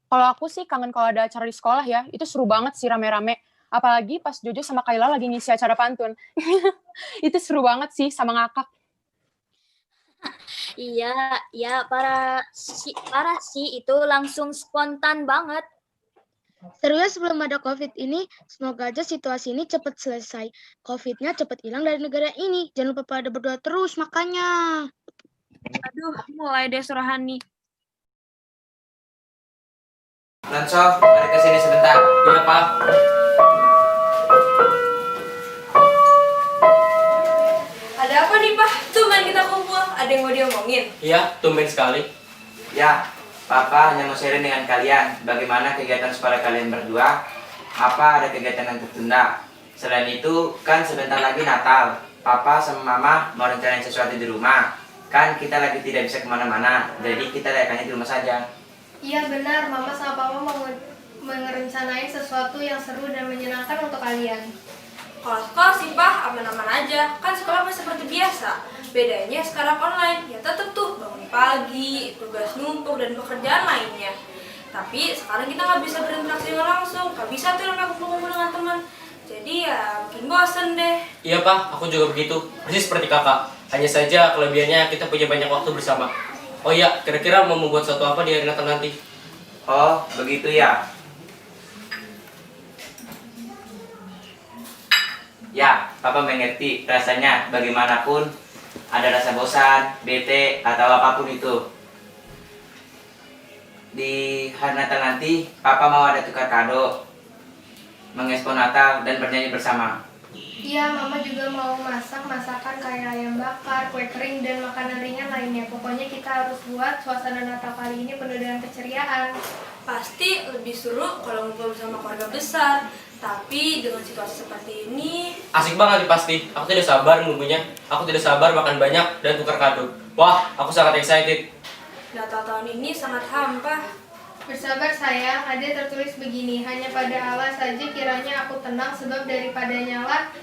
Kalau aku sih kangen kalau ada acara di sekolah ya. Itu seru banget sih rame-rame. Apalagi pas Jojo sama Kayla lagi ngisi acara pantun. Itu seru banget sih sama ngakak. Iya, parah sih itu langsung spontan banget. Seru ya sebelum ada COVID ini, semoga aja situasi ini cepat selesai. COVID-nya cepat hilang dari negara ini. Jangan lupa pada berdoa terus, makanya. Aduh, mulai deh Surahani. Nonso, mari ke sini sebentar. Iya, Pak. Ada apa nih, Pak? Tumben kita kumpul. Ada yang mau diomongin? Iya, tumben sekali. Ya, Papa hanya mau sharing dengan kalian bagaimana kegiatan sekolah kalian berdua. Apa ada kegiatan yang tertunda? Selain itu, kan sebentar lagi Natal. Papa sama Mama mau rencanain sesuatu di rumah. Kan kita lagi tidak bisa kemana-mana, jadi kita layakannya di rumah saja. Iya benar, Mama sama Papa mau merencanain sesuatu yang seru dan menyenangkan untuk kalian. Kalau sekolah sih, Pak, aman-aman aja. Kan sekolah masih seperti biasa. Bedanya sekarang online, ya tetap tuh bangun pagi, tugas numpuk, dan pekerjaan lainnya. Tapi sekarang kita nggak bisa berinteraksi langsung, nggak bisa tuh sampai kumpul-kumpul dengan teman. Jadi ya bikin bosen deh. Iya Pak, aku juga begitu. Persis seperti kakak. Hanya saja kelebihannya kita punya banyak waktu bersama. Oh iya, kira-kira mau membuat sesuatu apa di hari Natal nanti? Oh, begitu ya. Ya, Papa mengerti rasanya bagaimanapun ada rasa bosan, bete, atau apapun itu. Di hari Natal nanti, Papa mau ada tukar kado, mengekspos Natal, dan bernyanyi bersama. Iya, Mama juga mau masak masakan kayak ayam bakar, kue kering, dan makanan ringan lainnya. Pokoknya kita harus buat suasana Natal kali ini penuh dengan keceriaan. Pasti lebih seru kalau ngumpul bersama keluarga besar. Tapi dengan situasi seperti ini... Asik banget pasti. Aku tidak sabar nunggunya. Aku tidak sabar makan banyak dan tukar kado. Wah, aku sangat excited. Natal tahun ini sangat hampa. Bersabar sayang, ada tertulis begini, hanya pada Allah saja kiranya aku tenang sebab daripadanya lah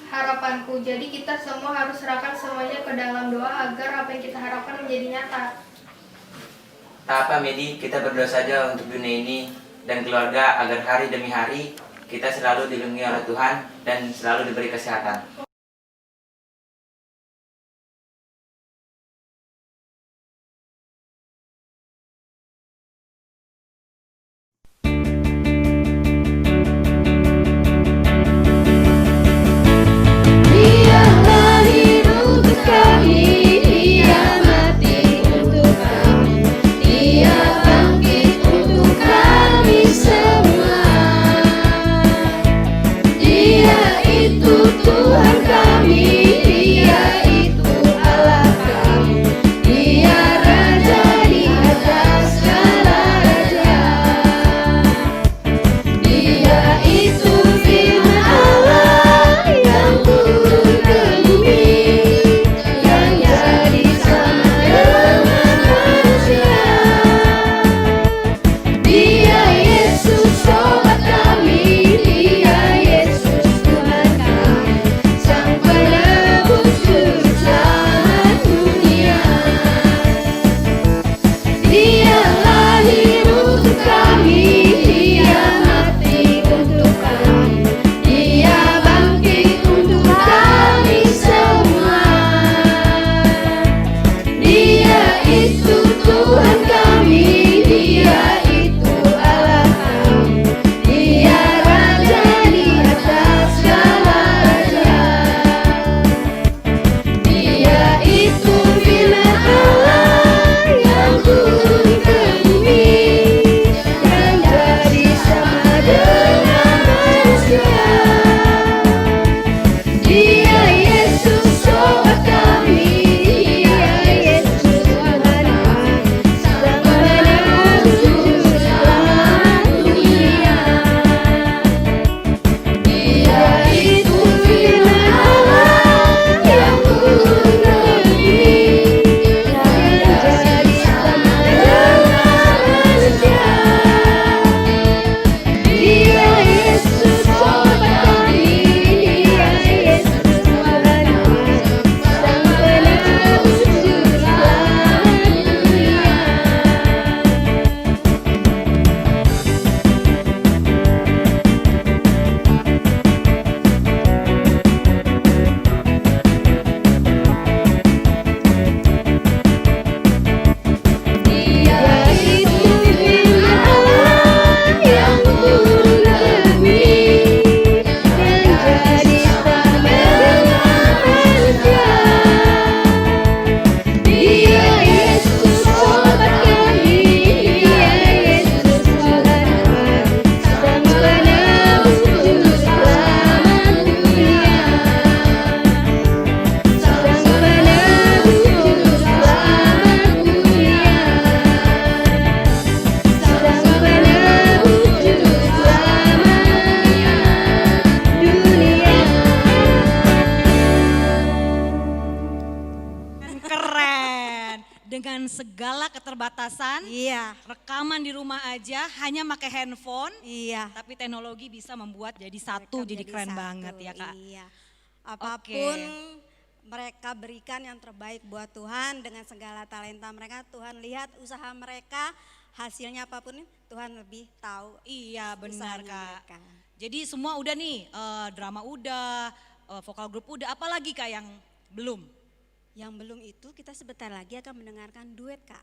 harapanku. Jadi kita semua harus serahkan semuanya ke dalam doa agar apa yang kita harapkan menjadi nyata. Tak apa Medi, kita berdoa saja untuk dunia ini dan keluarga agar hari demi hari kita selalu dilindungi oleh Tuhan dan selalu diberi kesehatan. Dia lahir untuk kami, Dia mati untuk kami, Dia bangkit untuk kami semua. Dia itu Tuhan. dengan segala keterbatasan, rekaman di rumah aja hanya pakai handphone, tapi teknologi bisa membuat jadi satu, jadi keren banget ya Kak. Iya. Apapun mereka berikan yang terbaik buat Tuhan dengan segala talenta mereka, Tuhan lihat usaha mereka, hasilnya apapun Tuhan lebih tahu. Iya benar Kak. Mereka. Jadi semua udah nih, drama udah, vokal grup udah, apalagi Kak yang belum? Yang belum itu kita sebentar lagi akan mendengarkan duet Kak.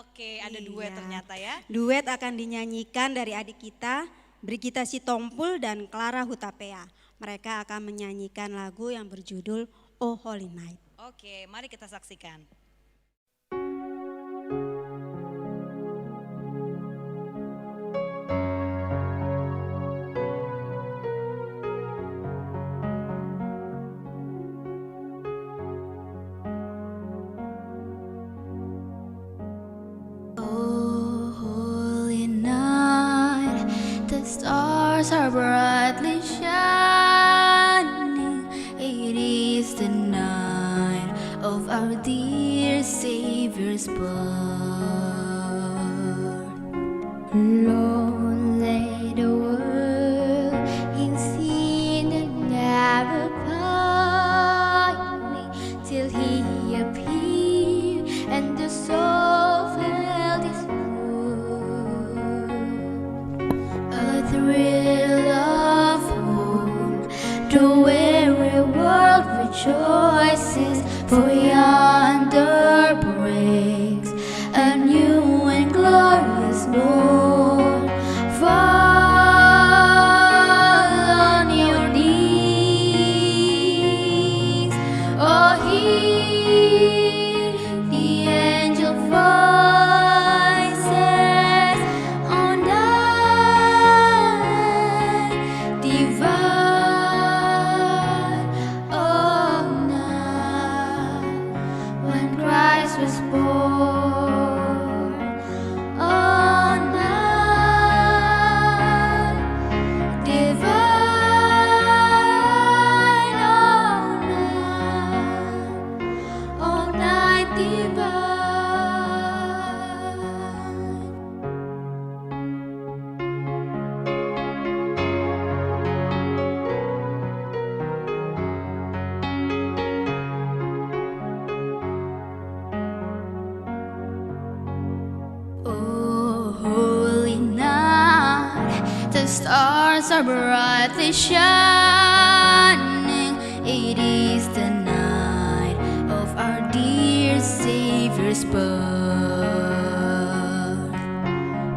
Oke, ada duet ternyata ya. Duet akan dinyanyikan dari adik kita, Brigita Sitompul dan Clara Hutapea. Mereka akan menyanyikan lagu yang berjudul Oh Holy Night. Oke, mari kita saksikan. Stars are brightly shining. It is the night of our dear Savior's birth. Lonely the world in sin and never pining, till He appeared and the soul felt His thrill of hope, the weary world rejoices, for yonder breaks a new and glorious morn. Fall on your knees, oh hear the angel voices on divine, oh night when Christ was born, oh night divine, oh night divine. Oh, holy night, the stars are brightly shining. It is the night of our dear Savior's birth.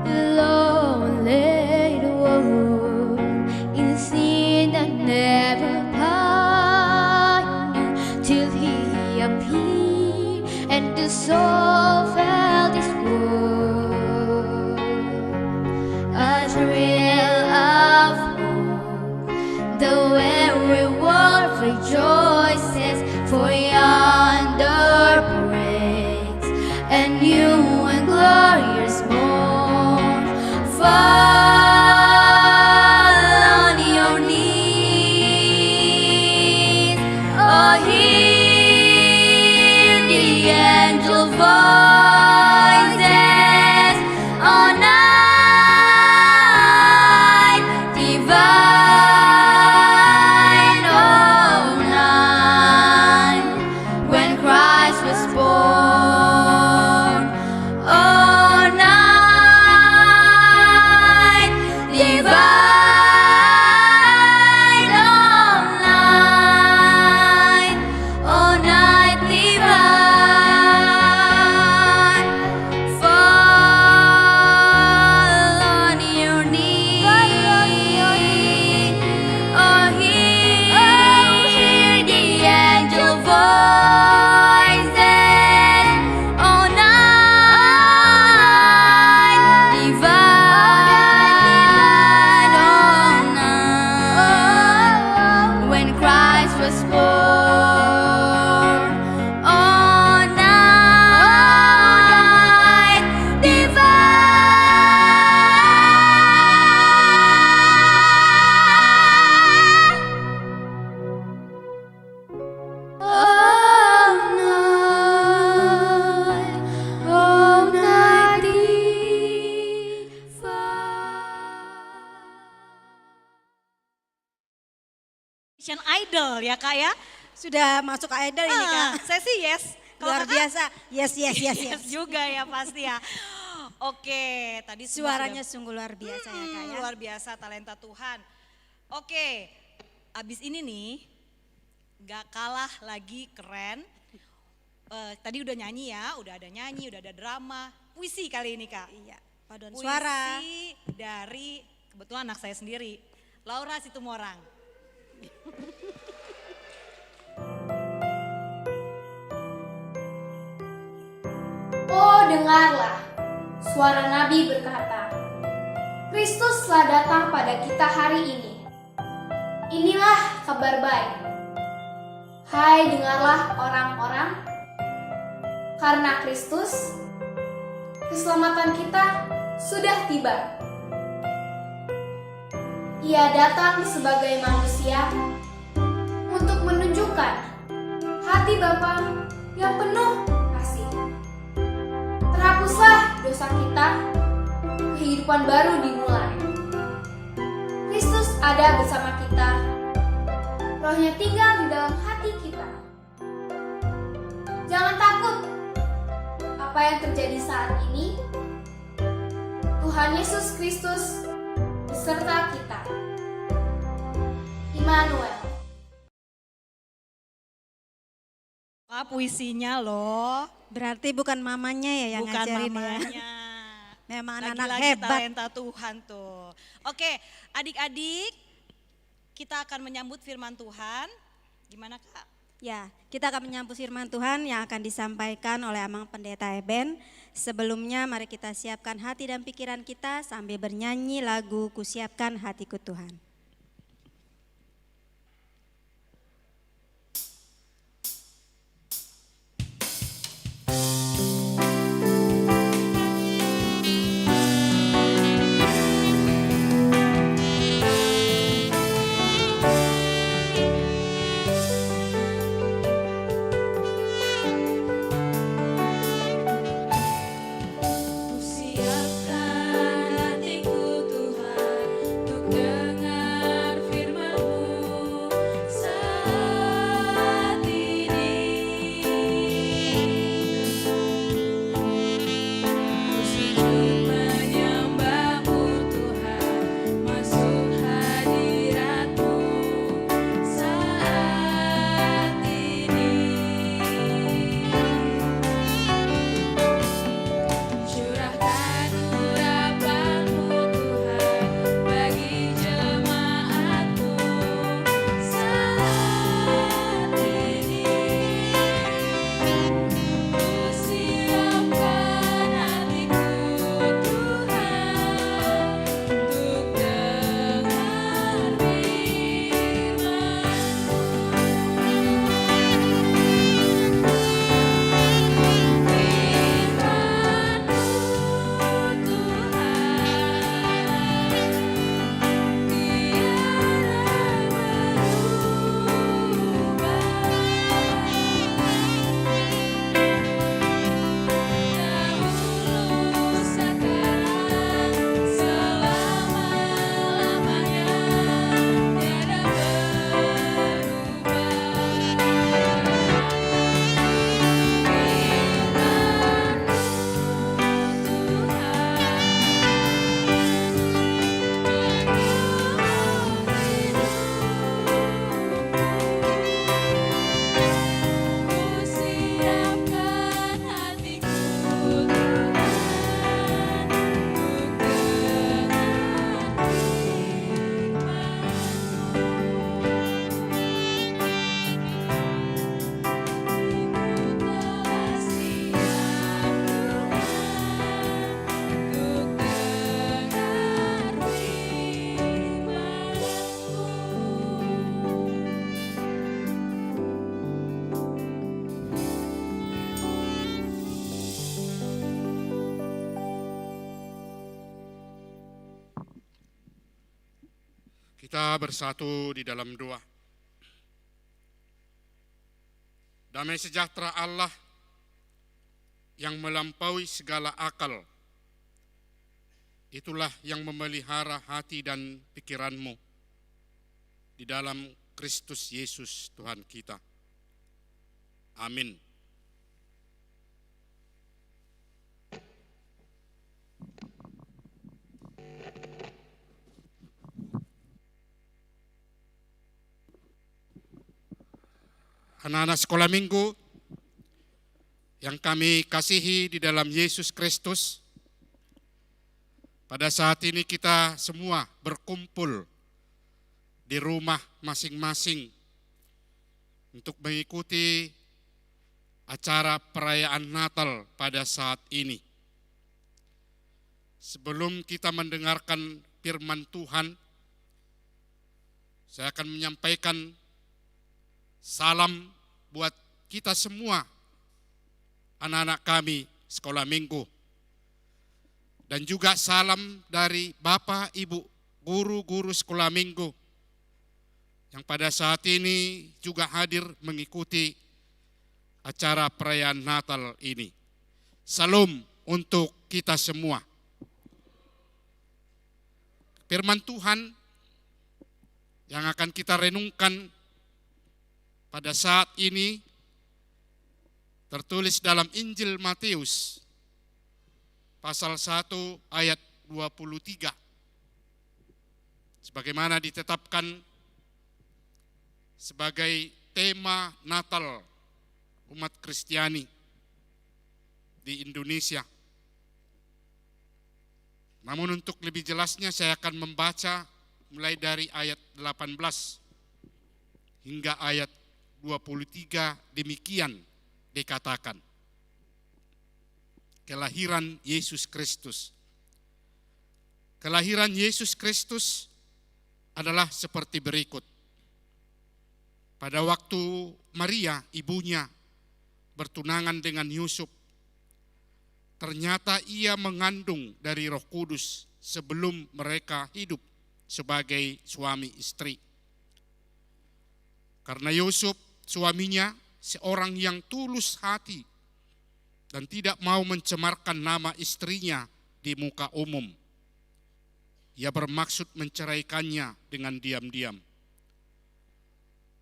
Lonely the world in sin and never pining, till He appeared and the soul felt His word. A thrill of hope, the weary world rejoices, for yonder breaks a new and glorious morn. Fall on your knees, oh hear the angel voice. Indonesian Idol ya Kak ya? Sudah masuk idol ini Kak. Saya sih yes. Kalau Luar Kakak? biasa. Yes. Yes juga ya pasti ya. Oke, tadi semua Suaranya sudah- sungguh luar biasa ya Kak ya. Luar biasa talenta Tuhan. Oke, abis ini nih gak kalah lagi keren. Tadi udah nyanyi ya, udah ada nyanyi, udah ada drama. Puisi kali ini Kak. Iya, paduan Puisi suara. dari kebetulan anak saya sendiri, Laura Situmorang. Oh, dengarlah, suara Nabi berkata, Kristus telah datang pada kita hari ini. Inilah kabar baik. Hai, dengarlah orang-orang, karena Kristus, keselamatan kita sudah tiba. Ia datang sebagai manusia untuk menunjukkan hati Bapa yang penuh kasih. Terhapuslah dosa kita, kehidupan baru dimulai. Kristus ada bersama kita, Rohnya tinggal di dalam hati kita. Jangan takut apa yang terjadi saat ini. Tuhan Yesus Kristus beserta kita. Immanuel. Puisinya loh. Berarti bukan mamanya ya yang Bukan ngajarin mamanya. ya. Memang anak-anak Lagi-lagi hebat. talenta Tuhan tuh. Oke, adik-adik, kita akan menyambut firman Tuhan. Gimana Kak? Ya, kita akan menyambut firman Tuhan yang akan disampaikan oleh Amang Pendeta Eben. Sebelumnya mari kita siapkan hati dan pikiran kita sambil bernyanyi lagu Kusiapkan Hatiku Tuhan. Siapkan hatiku Tuhan untuk dengar firman-Mu saat ini. Ku sujud menyembah-Mu Tuhan, masuk hadirat-Mu saat ini. Curahkan urapan-Mu Tuhan bagi jemaat-Mu saat ini. Ku siapkan hatiku Tuhan untuk dengar Siapkan hatiku Tuhan untuk dengar Kita bersatu di dalam doa. Damai sejahtera Allah yang melampaui segala akal, itulah yang memelihara hati dan pikiranmu di dalam Kristus Yesus Tuhan kita. Amin. Anak-anak sekolah minggu yang kami kasihi di dalam Yesus Kristus, pada saat ini kita semua berkumpul di rumah masing-masing untuk mengikuti acara perayaan Natal pada saat ini. Sebelum kita mendengarkan firman Tuhan, saya akan menyampaikan salam buat kita semua, anak-anak kami sekolah minggu. Dan juga salam dari Bapak, Ibu, guru-guru sekolah minggu yang pada saat ini juga hadir mengikuti acara perayaan Natal ini. Salam untuk kita semua. Firman Tuhan yang akan kita renungkan pada saat ini tertulis dalam Injil Matius pasal 1 ayat 23. Sebagaimana ditetapkan sebagai tema Natal umat Kristiani di Indonesia. Namun untuk lebih jelasnya saya akan membaca mulai dari ayat 18 hingga ayat 23. Demikian dikatakan. Kelahiran Yesus Kristus. Kelahiran Yesus Kristus adalah seperti berikut. Pada waktu Maria, ibunya, bertunangan dengan Yusuf, ternyata ia mengandung dari Roh Kudus sebelum mereka hidup sebagai suami istri. Karena Yusuf, suaminya, seorang yang tulus hati dan tidak mau mencemarkan nama istrinya di muka umum. Ia bermaksud menceraikannya dengan diam-diam.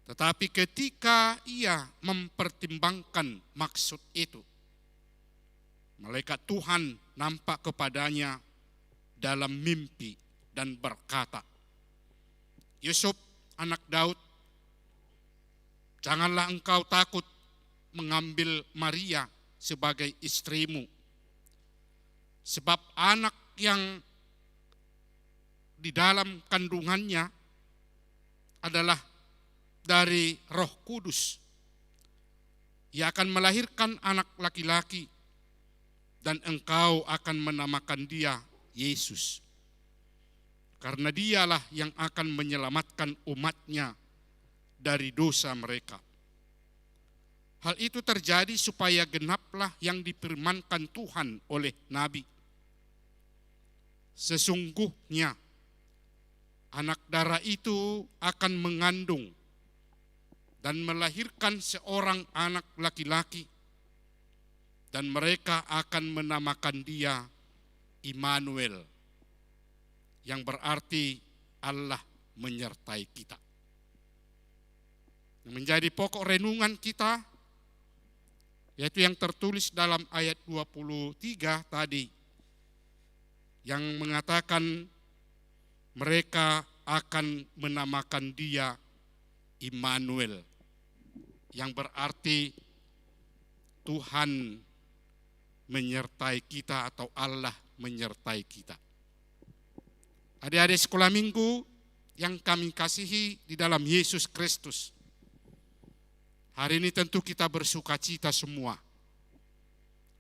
Tetapi ketika ia mempertimbangkan maksud itu, malaikat Tuhan nampak kepadanya dalam mimpi dan berkata, Yusuf, anak Daud, janganlah engkau takut mengambil Maria sebagai istrimu, sebab anak yang di dalam kandungannya adalah dari Roh Kudus. Ia akan melahirkan anak laki-laki dan engkau akan menamakan dia Yesus, karena dialah yang akan menyelamatkan umatnya dari dosa mereka. Hal itu terjadi supaya genaplah yang difirmankan Tuhan oleh Nabi. Sesungguhnya anak darah itu akan mengandung dan melahirkan seorang anak laki-laki, dan mereka akan menamakan dia Immanuel, yang berarti Allah menyertai kita. Menjadi pokok renungan kita, yaitu yang tertulis dalam ayat 23 tadi, yang mengatakan mereka akan menamakan dia Immanuel, yang berarti Tuhan menyertai kita atau Allah menyertai kita. Adik-adik sekolah minggu yang kami kasihi di dalam Yesus Kristus, hari ini tentu kita bersuka cita semua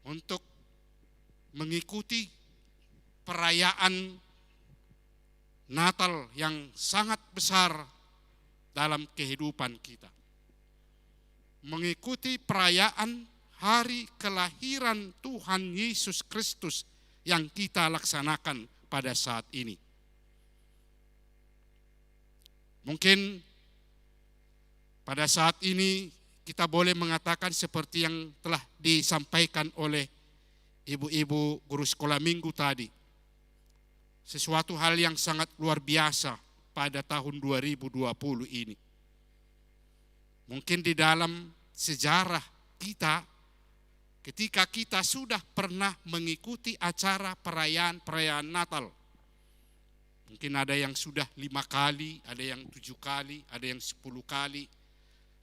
untuk mengikuti perayaan Natal yang sangat besar dalam kehidupan kita. Mengikuti perayaan hari kelahiran Tuhan Yesus Kristus yang kita laksanakan pada saat ini. Mungkin pada saat ini kita boleh mengatakan seperti yang telah disampaikan oleh ibu-ibu guru sekolah minggu tadi. Sesuatu hal yang sangat luar biasa pada tahun 2020 ini. Mungkin di dalam sejarah kita, ketika kita sudah pernah mengikuti acara perayaan Natal. Mungkin ada yang sudah 5 kali, ada yang 7 kali, ada yang 10 kali.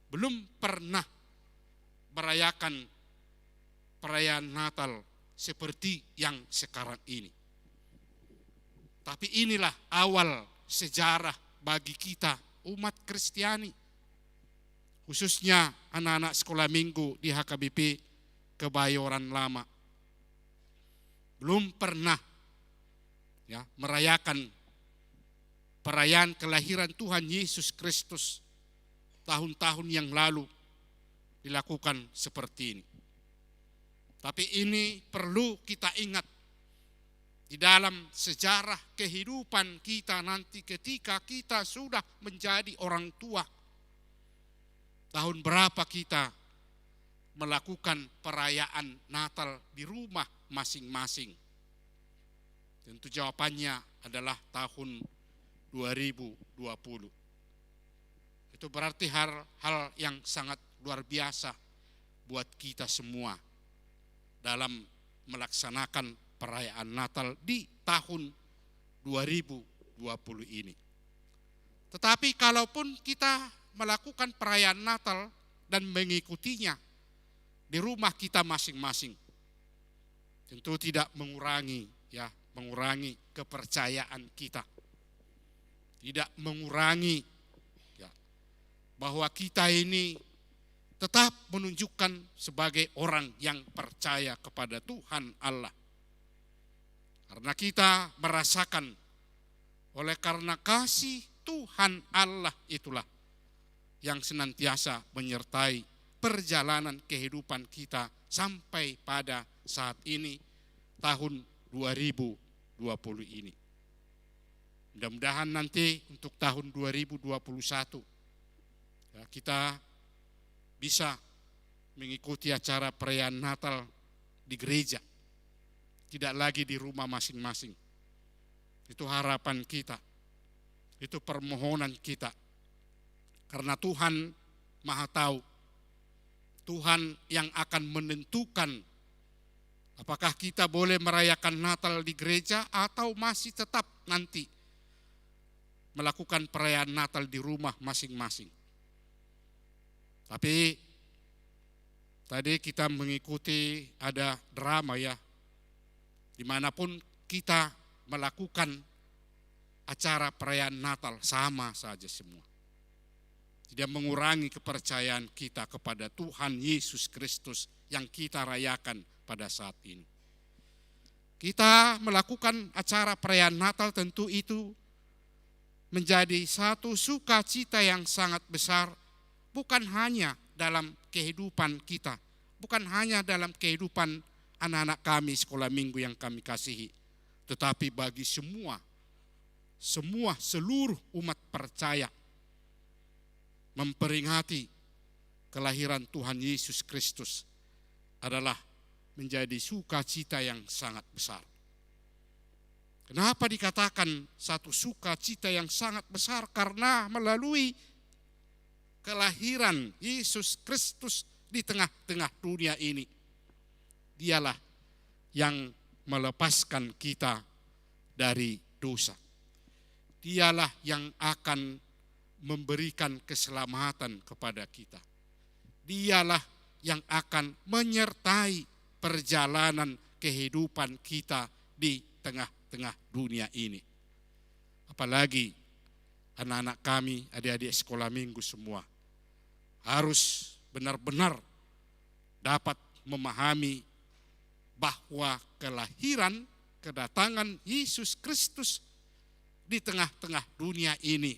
Belum pernah merayakan perayaan Natal seperti yang sekarang ini. Tapi inilah awal sejarah bagi kita umat Kristiani, khususnya anak-anak sekolah minggu di HKBP Kebayoran Lama. Belum pernah ya merayakan perayaan kelahiran Tuhan Yesus Kristus tahun-tahun yang lalu dilakukan seperti ini. Tapi ini perlu kita ingat di dalam sejarah kehidupan kita nanti ketika kita sudah menjadi orang tua. Tahun berapa kita melakukan perayaan Natal di rumah masing-masing? Tentu jawabannya adalah tahun 2020. Itu berarti hal yang sangat luar biasa buat kita semua dalam melaksanakan perayaan Natal di tahun 2020 ini. Tetapi kalaupun kita melakukan perayaan Natal dan mengikutinya di rumah kita masing-masing, tentu tidak mengurangi kepercayaan kita. Tidak mengurangi bahwa kita ini tetap menunjukkan sebagai orang yang percaya kepada Tuhan Allah. Karena kita merasakan oleh karena kasih Tuhan Allah itulah yang senantiasa menyertai perjalanan kehidupan kita sampai pada saat ini, tahun 2020 ini. Mudah-mudahan nanti untuk tahun 2021 kita bisa mengikuti acara perayaan Natal di gereja, tidak lagi di rumah masing-masing. Itu harapan kita, itu permohonan kita. Karena Tuhan Maha Tahu, Tuhan yang akan menentukan apakah kita boleh merayakan Natal di gereja atau masih tetap nanti melakukan perayaan Natal di rumah masing-masing. Tapi tadi kita mengikuti ada drama ya, dimanapun kita melakukan acara perayaan Natal sama saja semua. Tidak mengurangi kepercayaan kita kepada Tuhan Yesus Kristus yang kita rayakan pada saat ini. Kita melakukan acara perayaan Natal tentu itu menjadi satu sukacita yang sangat besar, bukan hanya dalam kehidupan kita, bukan hanya dalam kehidupan anak-anak kami sekolah minggu yang kami kasihi, tetapi bagi seluruh umat percaya memperingati kelahiran Tuhan Yesus Kristus adalah menjadi sukacita yang sangat besar. Kenapa dikatakan satu sukacita yang sangat besar? Karena melalui kelahiran Yesus Kristus di tengah-tengah dunia ini, dialah yang melepaskan kita dari dosa. Dialah yang akan memberikan keselamatan kepada kita. Dialah yang akan menyertai perjalanan kehidupan kita di tengah-tengah dunia ini. Apalagi anak-anak kami, adik-adik sekolah minggu semua harus benar-benar dapat memahami bahwa kelahiran, kedatangan Yesus Kristus di tengah-tengah dunia ini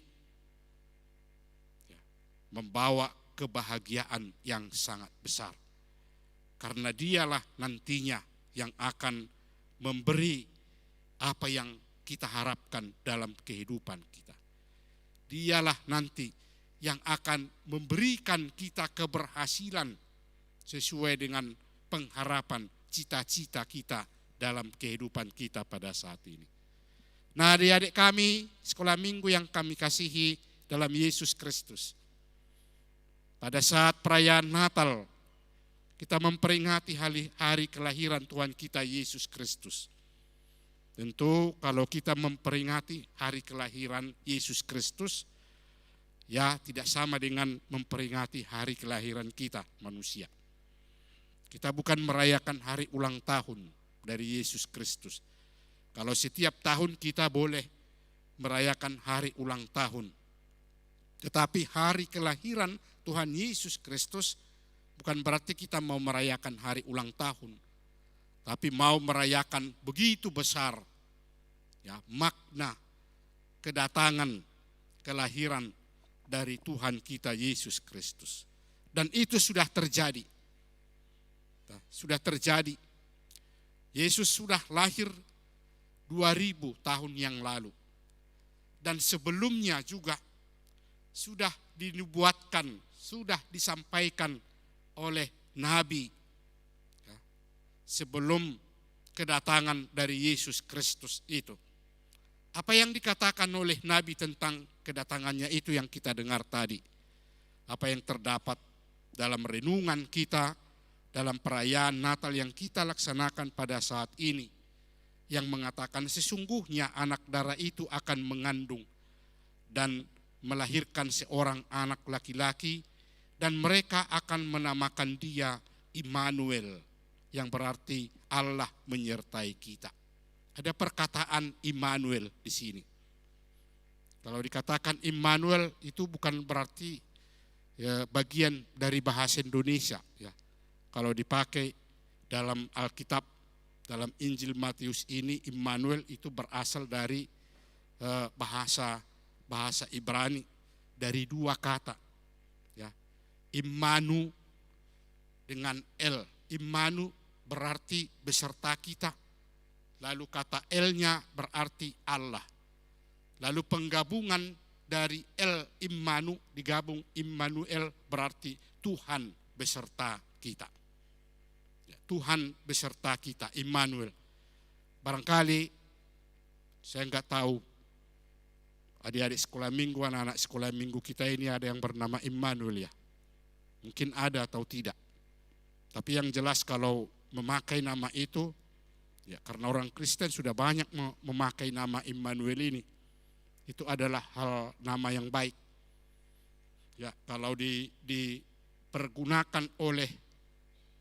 membawa kebahagiaan yang sangat besar. Karena dialah nantinya yang akan memberi apa yang kita harapkan dalam kehidupan kita. Dialah nanti yang akan memberikan kita keberhasilan sesuai dengan pengharapan cita-cita kita dalam kehidupan kita pada saat ini. Nah, adik-adik kami sekolah minggu yang kami kasihi dalam Yesus Kristus, pada saat perayaan Natal, kita memperingati hari kelahiran Tuhan kita Yesus Kristus. Tentu kalau kita memperingati hari kelahiran Yesus Kristus, ya tidak sama dengan memperingati hari kelahiran kita manusia. Kita bukan merayakan hari ulang tahun dari Yesus Kristus. Kalau setiap tahun kita boleh merayakan hari ulang tahun. Tetapi hari kelahiran Tuhan Yesus Kristus bukan berarti kita mau merayakan hari ulang tahun, tapi mau merayakan begitu besar ya makna kedatangan kelahiran dari Tuhan kita Yesus Kristus. Dan itu sudah terjadi. Sudah terjadi. Yesus sudah lahir 2000 tahun yang lalu. Dan sebelumnya juga sudah dinubuatkan, sudah disampaikan oleh Nabi ya, sebelum kedatangan dari Yesus Kristus itu. Apa yang dikatakan oleh Nabi tentang kedatangannya itu yang kita dengar tadi. Apa yang terdapat dalam renungan kita, dalam perayaan Natal yang kita laksanakan pada saat ini. Yang mengatakan sesungguhnya anak darah itu akan mengandung dan melahirkan seorang anak laki-laki, dan mereka akan menamakan dia Immanuel, yang berarti Allah menyertai kita. Ada perkataan Immanuel di sini. Kalau dikatakan Immanuel itu bukan berarti ya, bagian dari bahasa Indonesia. Ya. Kalau dipakai dalam Alkitab, dalam Injil Matius ini, Immanuel itu berasal dari bahasa Ibrani, dari dua kata. Ya. Immanu dengan El. Immanu berarti beserta kita. Lalu kata El-nya berarti Allah. Lalu penggabungan dari El Immanu digabung Immanuel berarti Tuhan beserta kita. Ya, Tuhan beserta kita, Immanuel. Barangkali saya enggak tahu adik-adik sekolah minggu, anak-anak sekolah minggu kita ini ada yang bernama Immanuel ya. Mungkin ada atau tidak. Tapi yang jelas kalau memakai nama itu, ya karena orang Kristen sudah banyak memakai nama Immanuel ini. Itu adalah hal nama yang baik. Ya, kalau dipergunakan oleh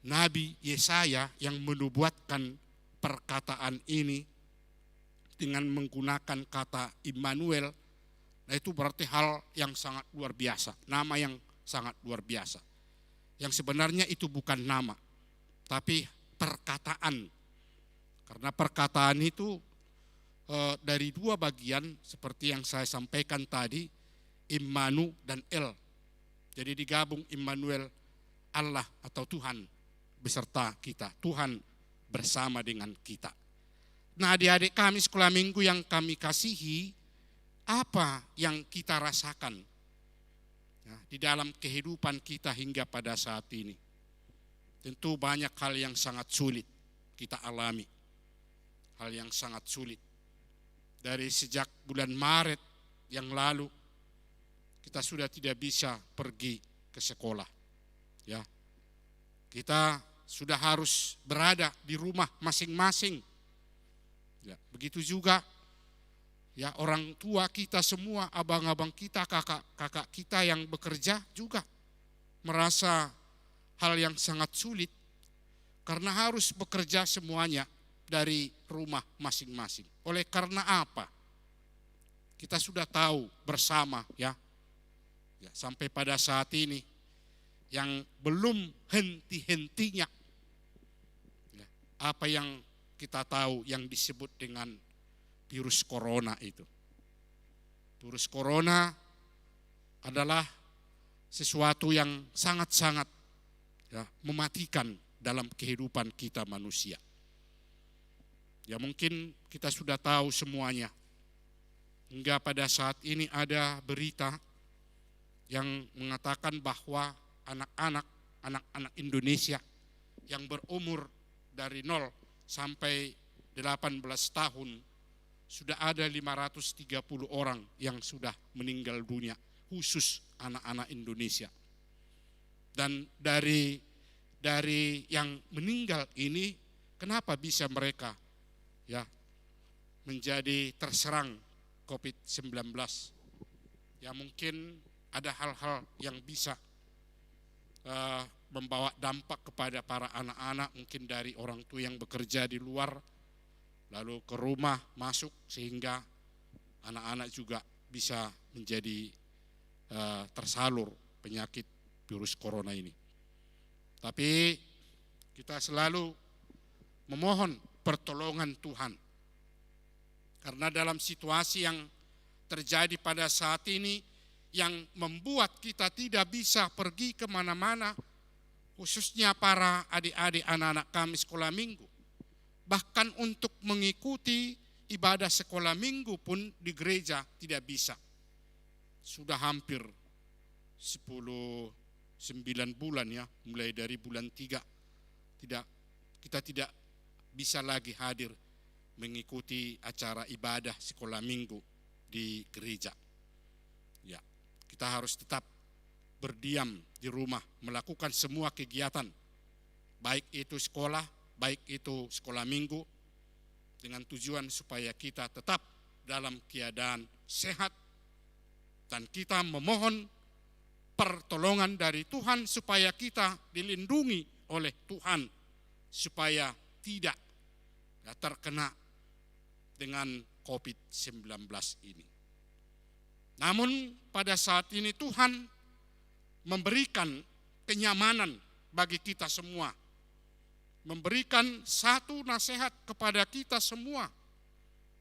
Nabi Yesaya yang menubuatkan perkataan ini dengan menggunakan kata Immanuel, nah itu berarti hal yang sangat luar biasa, nama yang sangat luar biasa. Yang sebenarnya itu bukan nama, tapi perkataan. Karena perkataan itu dari dua bagian seperti yang saya sampaikan tadi, Immanu dan El. Jadi digabung Immanuel, Allah atau Tuhan beserta kita, Tuhan bersama dengan kita. Nah, adik-adik kami sekolah minggu yang kami kasihi, apa yang kita rasakan ya, di dalam kehidupan kita hingga pada saat ini? Tentu banyak hal yang sangat sulit kita alami. Hal yang sangat sulit. Dari sejak bulan Maret yang lalu, kita sudah tidak bisa pergi ke sekolah. Ya, kita sudah harus berada di rumah masing-masing. Ya, begitu juga ya orang tua kita semua, abang-abang kita, kakak-kakak kita yang bekerja juga merasa hal yang sangat sulit karena harus bekerja semuanya dari rumah masing-masing. Oleh karena apa? Kita sudah tahu bersama ya sampai pada saat ini yang belum henti-hentinya ya, apa yang kita tahu yang disebut dengan virus corona itu. Virus corona adalah sesuatu yang sangat-sangat ya, mematikan dalam kehidupan kita manusia. Ya mungkin kita sudah tahu semuanya. Hingga pada saat ini ada berita yang mengatakan bahwa anak-anak Indonesia yang berumur dari 0 sampai 18 tahun sudah ada 530 orang yang sudah meninggal dunia, khusus anak-anak Indonesia. Dan dari yang meninggal ini, kenapa bisa mereka ya menjadi terserang COVID-19? Ya mungkin ada hal-hal yang bisa membawa dampak kepada para anak-anak, mungkin dari orang tua yang bekerja di luar, lalu ke rumah masuk, sehingga anak-anak juga bisa menjadi tersalur penyakit virus corona ini. Tapi kita selalu memohon pertolongan Tuhan. Karena dalam situasi yang terjadi pada saat ini, yang membuat kita tidak bisa pergi kemana-mana, khususnya para adik-adik anak-anak kami sekolah minggu. Bahkan untuk mengikuti ibadah sekolah minggu pun di gereja tidak bisa. Sudah hampir 9 bulan ya, mulai dari bulan 3 kita tidak bisa lagi hadir mengikuti acara ibadah sekolah minggu di gereja. Ya, kita harus tetap berdiam di rumah, melakukan semua kegiatan, baik itu sekolah, baik itu sekolah minggu, dengan tujuan supaya kita tetap dalam keadaan sehat, dan kita memohon pertolongan dari Tuhan supaya kita dilindungi oleh Tuhan, supaya tidak terkena dengan COVID-19 ini. Namun pada saat ini Tuhan memberikan kenyamanan bagi kita semua, memberikan satu nasihat kepada kita semua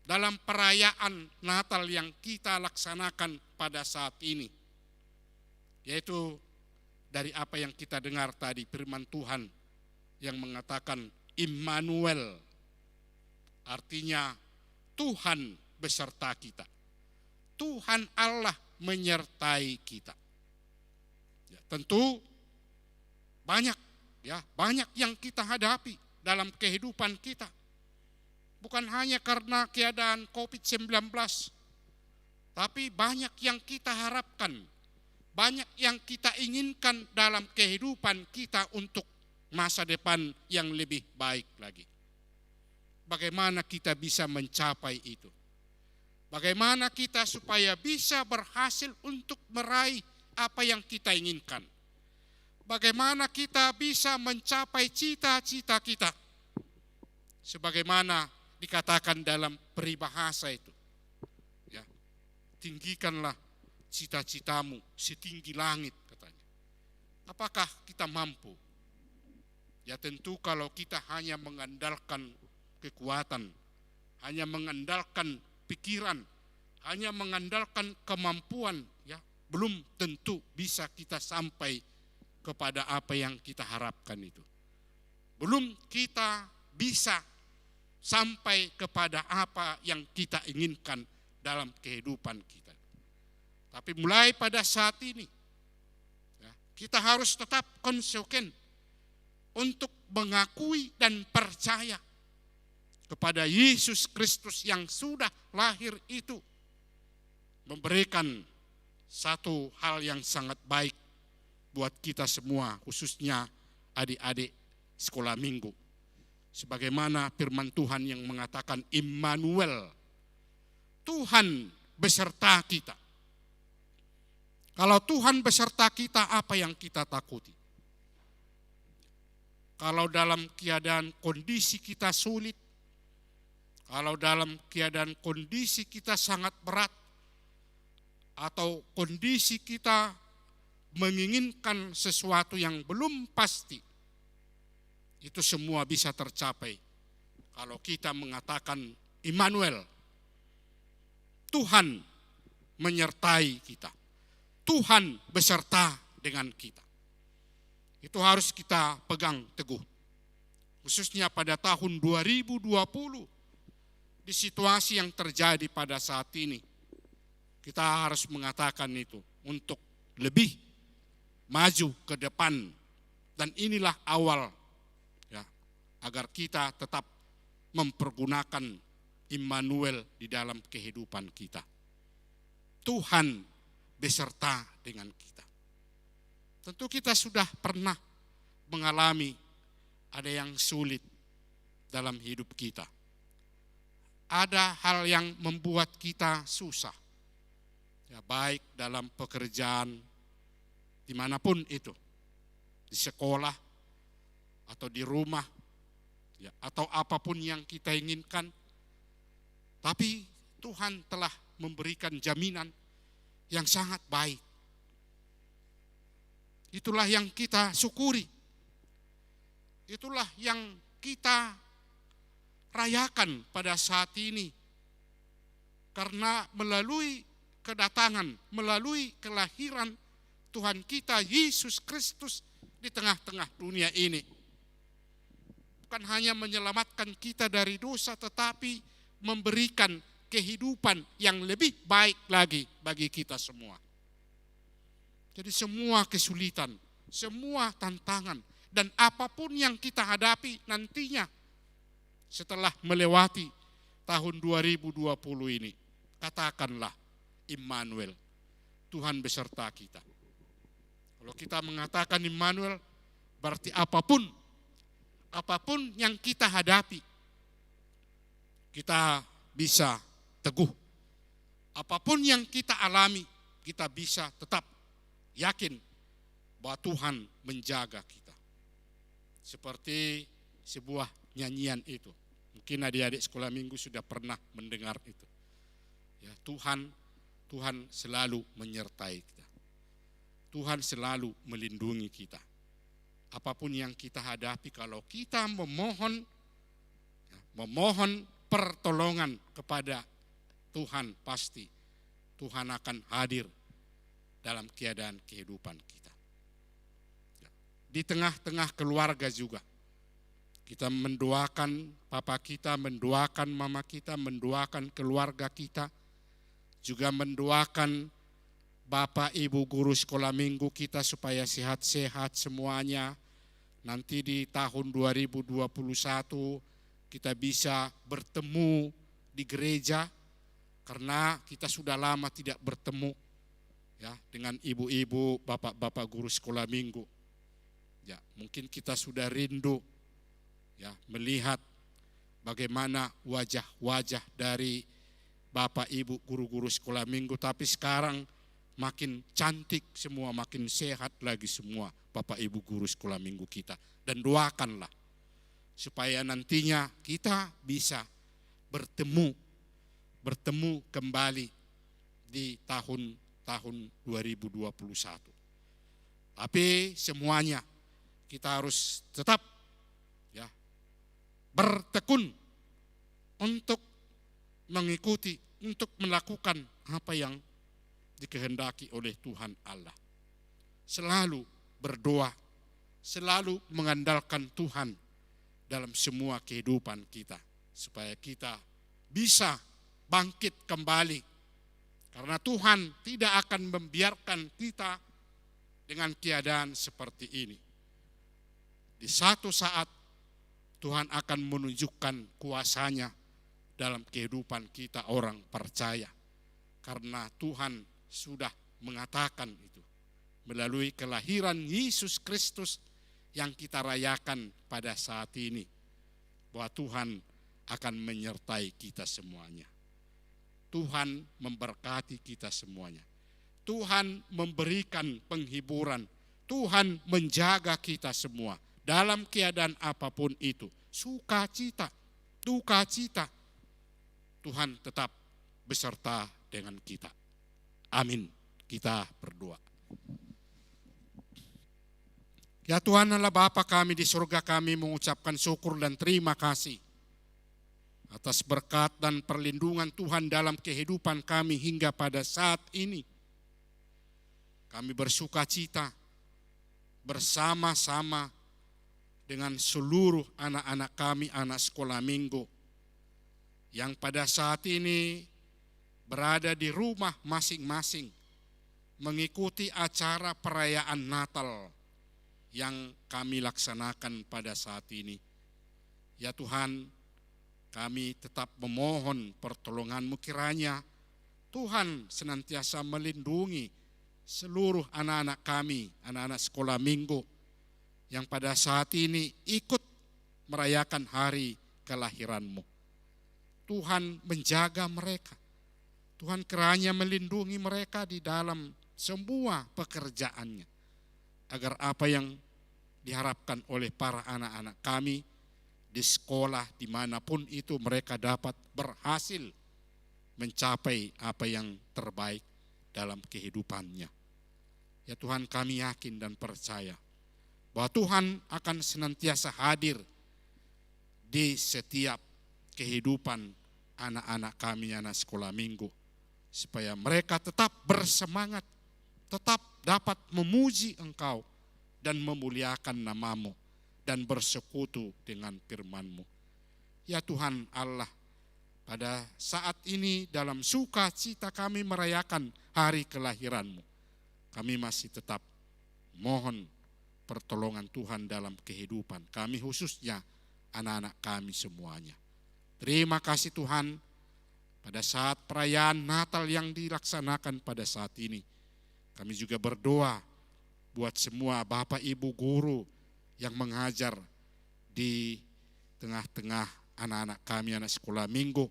dalam perayaan Natal yang kita laksanakan pada saat ini, yaitu dari apa yang kita dengar tadi, firman Tuhan yang mengatakan Immanuel, artinya Tuhan beserta kita. Tuhan Allah menyertai kita. Ya, tentu banyak yang kita hadapi dalam kehidupan kita. Bukan hanya karena keadaan COVID-19, tapi banyak yang kita harapkan, banyak yang kita inginkan dalam kehidupan kita untuk masa depan yang lebih baik lagi. Bagaimana kita bisa mencapai itu? Bagaimana kita supaya bisa berhasil untuk meraih apa yang kita inginkan? Bagaimana kita bisa mencapai cita-cita kita? Sebagaimana dikatakan dalam peribahasa itu, ya, tinggikanlah cita-citamu setinggi langit, katanya. Apakah kita mampu? Ya tentu kalau kita hanya mengandalkan kekuatan, hanya mengandalkan pikiran, hanya mengandalkan kemampuan, ya belum tentu bisa kita sampai kepada apa yang kita harapkan itu. Belum kita bisa sampai kepada apa yang kita inginkan dalam kehidupan kita. Tapi mulai pada saat ini, ya, kita harus tetap konsekuen untuk mengakui dan percaya kepada Yesus Kristus yang sudah lahir itu, memberikan satu hal yang sangat baik buat kita semua, khususnya adik-adik sekolah minggu. Sebagaimana firman Tuhan yang mengatakan Immanuel, Tuhan beserta kita. Kalau Tuhan beserta kita, apa yang kita takuti? Kalau dalam keadaan kondisi kita sulit, kalau dalam keadaan kondisi kita sangat berat, atau kondisi kita menginginkan sesuatu yang belum pasti, itu semua bisa tercapai kalau kita mengatakan Immanuel, Tuhan menyertai kita, Tuhan beserta dengan kita. Itu harus kita pegang teguh, khususnya pada tahun 2020, di situasi yang terjadi pada saat ini. Kita harus mengatakan itu untuk lebih maju ke depan, dan inilah awal, ya, agar kita tetap mempergunakan Immanuel di dalam kehidupan kita. Tuhan beserta dengan kita. Tentu kita sudah pernah mengalami ada yang sulit dalam hidup kita. Ada hal yang membuat kita susah. Ya, baik dalam pekerjaan, dimanapun itu. Di sekolah, atau di rumah, ya, atau apapun yang kita inginkan. Tapi Tuhan telah memberikan jaminan yang sangat baik. Itulah yang kita syukuri. Itulah yang kita rayakan pada saat ini. Karena melalui kedatangan, melalui kelahiran Tuhan kita Yesus Kristus di tengah-tengah dunia ini. Bukan hanya menyelamatkan kita dari dosa, tetapi memberikan kehidupan yang lebih baik lagi bagi kita semua. Jadi semua kesulitan, semua tantangan, dan apapun yang kita hadapi nantinya setelah melewati tahun 2020 ini, katakanlah Immanuel, Tuhan beserta kita. Kalau kita mengatakan Immanuel, berarti apapun yang kita hadapi, kita bisa teguh. Apapun yang kita alami, kita bisa tetap yakin bahwa Tuhan menjaga kita. Seperti sebuah nyanyian itu. Mungkin adik-adik sekolah minggu sudah pernah mendengar itu. Ya, Tuhan selalu menyertai kita. Tuhan selalu melindungi kita. Apapun yang kita hadapi, kalau kita memohon pertolongan kepada Tuhan, pasti Tuhan akan hadir dalam keadaan kehidupan kita. Di tengah-tengah keluarga juga, kita mendoakan papa kita, mendoakan mama kita, mendoakan keluarga kita, juga mendoakan Bapak Ibu guru sekolah minggu kita supaya sehat-sehat semuanya. Nanti di tahun 2021 kita bisa bertemu di gereja, karena kita sudah lama tidak bertemu ya dengan ibu-ibu, bapak-bapak guru sekolah minggu. Ya, mungkin kita sudah rindu ya melihat bagaimana wajah-wajah dari bapak ibu guru-guru sekolah minggu, tapi sekarang makin cantik semua, makin sehat lagi semua bapak ibu guru sekolah minggu kita. Dan doakanlah supaya nantinya kita bisa bertemu kembali di tahun 2021. Tapi semuanya kita harus tetap ya bertekun untuk mengikuti, untuk melakukan apa yang dikehendaki oleh Tuhan Allah. Selalu berdoa, selalu mengandalkan Tuhan dalam semua kehidupan kita, supaya kita bisa bangkit kembali. Karena Tuhan tidak akan membiarkan kita dengan keadaan seperti ini. Di satu saat Tuhan akan menunjukkan kuasa-Nya dalam kehidupan kita orang percaya. Karena Tuhan sudah mengatakan itu melalui kelahiran Yesus Kristus yang kita rayakan pada saat ini, bahwa Tuhan akan menyertai kita semuanya. Tuhan memberkati kita semuanya. Tuhan memberikan penghiburan. Tuhan menjaga kita semua dalam keadaan apapun itu. Sukacita, dukacita, Tuhan tetap beserta dengan kita. Amin. Kita berdoa. Ya Tuhan Allah Bapa kami di surga, kami mengucapkan syukur dan terima kasih atas berkat dan perlindungan Tuhan dalam kehidupan kami hingga pada saat ini. Kami bersukacita bersama-sama dengan seluruh anak-anak kami, anak sekolah minggu, yang pada saat ini berada di rumah masing-masing mengikuti acara perayaan Natal yang kami laksanakan pada saat ini. Ya Tuhan, kami tetap memohon pertolongan-Mu, kiranya Tuhan senantiasa melindungi seluruh anak-anak kami, anak-anak sekolah minggu yang pada saat ini ikut merayakan hari kelahiran-Mu. Tuhan menjaga mereka. Tuhan kiranya melindungi mereka di dalam semua pekerjaannya. Agar apa yang diharapkan oleh para anak-anak kami di sekolah dimanapun itu mereka dapat berhasil mencapai apa yang terbaik dalam kehidupannya. Ya Tuhan, kami yakin dan percaya bahwa Tuhan akan senantiasa hadir di setiap kehidupan anak-anak kami, anak sekolah minggu, supaya mereka tetap bersemangat, tetap dapat memuji Engkau dan memuliakan nama-Mu dan bersekutu dengan firman-Mu. Ya Tuhan Allah, pada saat ini dalam sukacita kami merayakan hari kelahiran-Mu, kami masih tetap mohon pertolongan Tuhan dalam kehidupan kami, khususnya anak-anak kami semuanya. Terima kasih Tuhan, pada saat perayaan Natal yang dilaksanakan pada saat ini, kami juga berdoa buat semua Bapak Ibu guru yang mengajar di tengah-tengah anak-anak kami, anak sekolah minggu.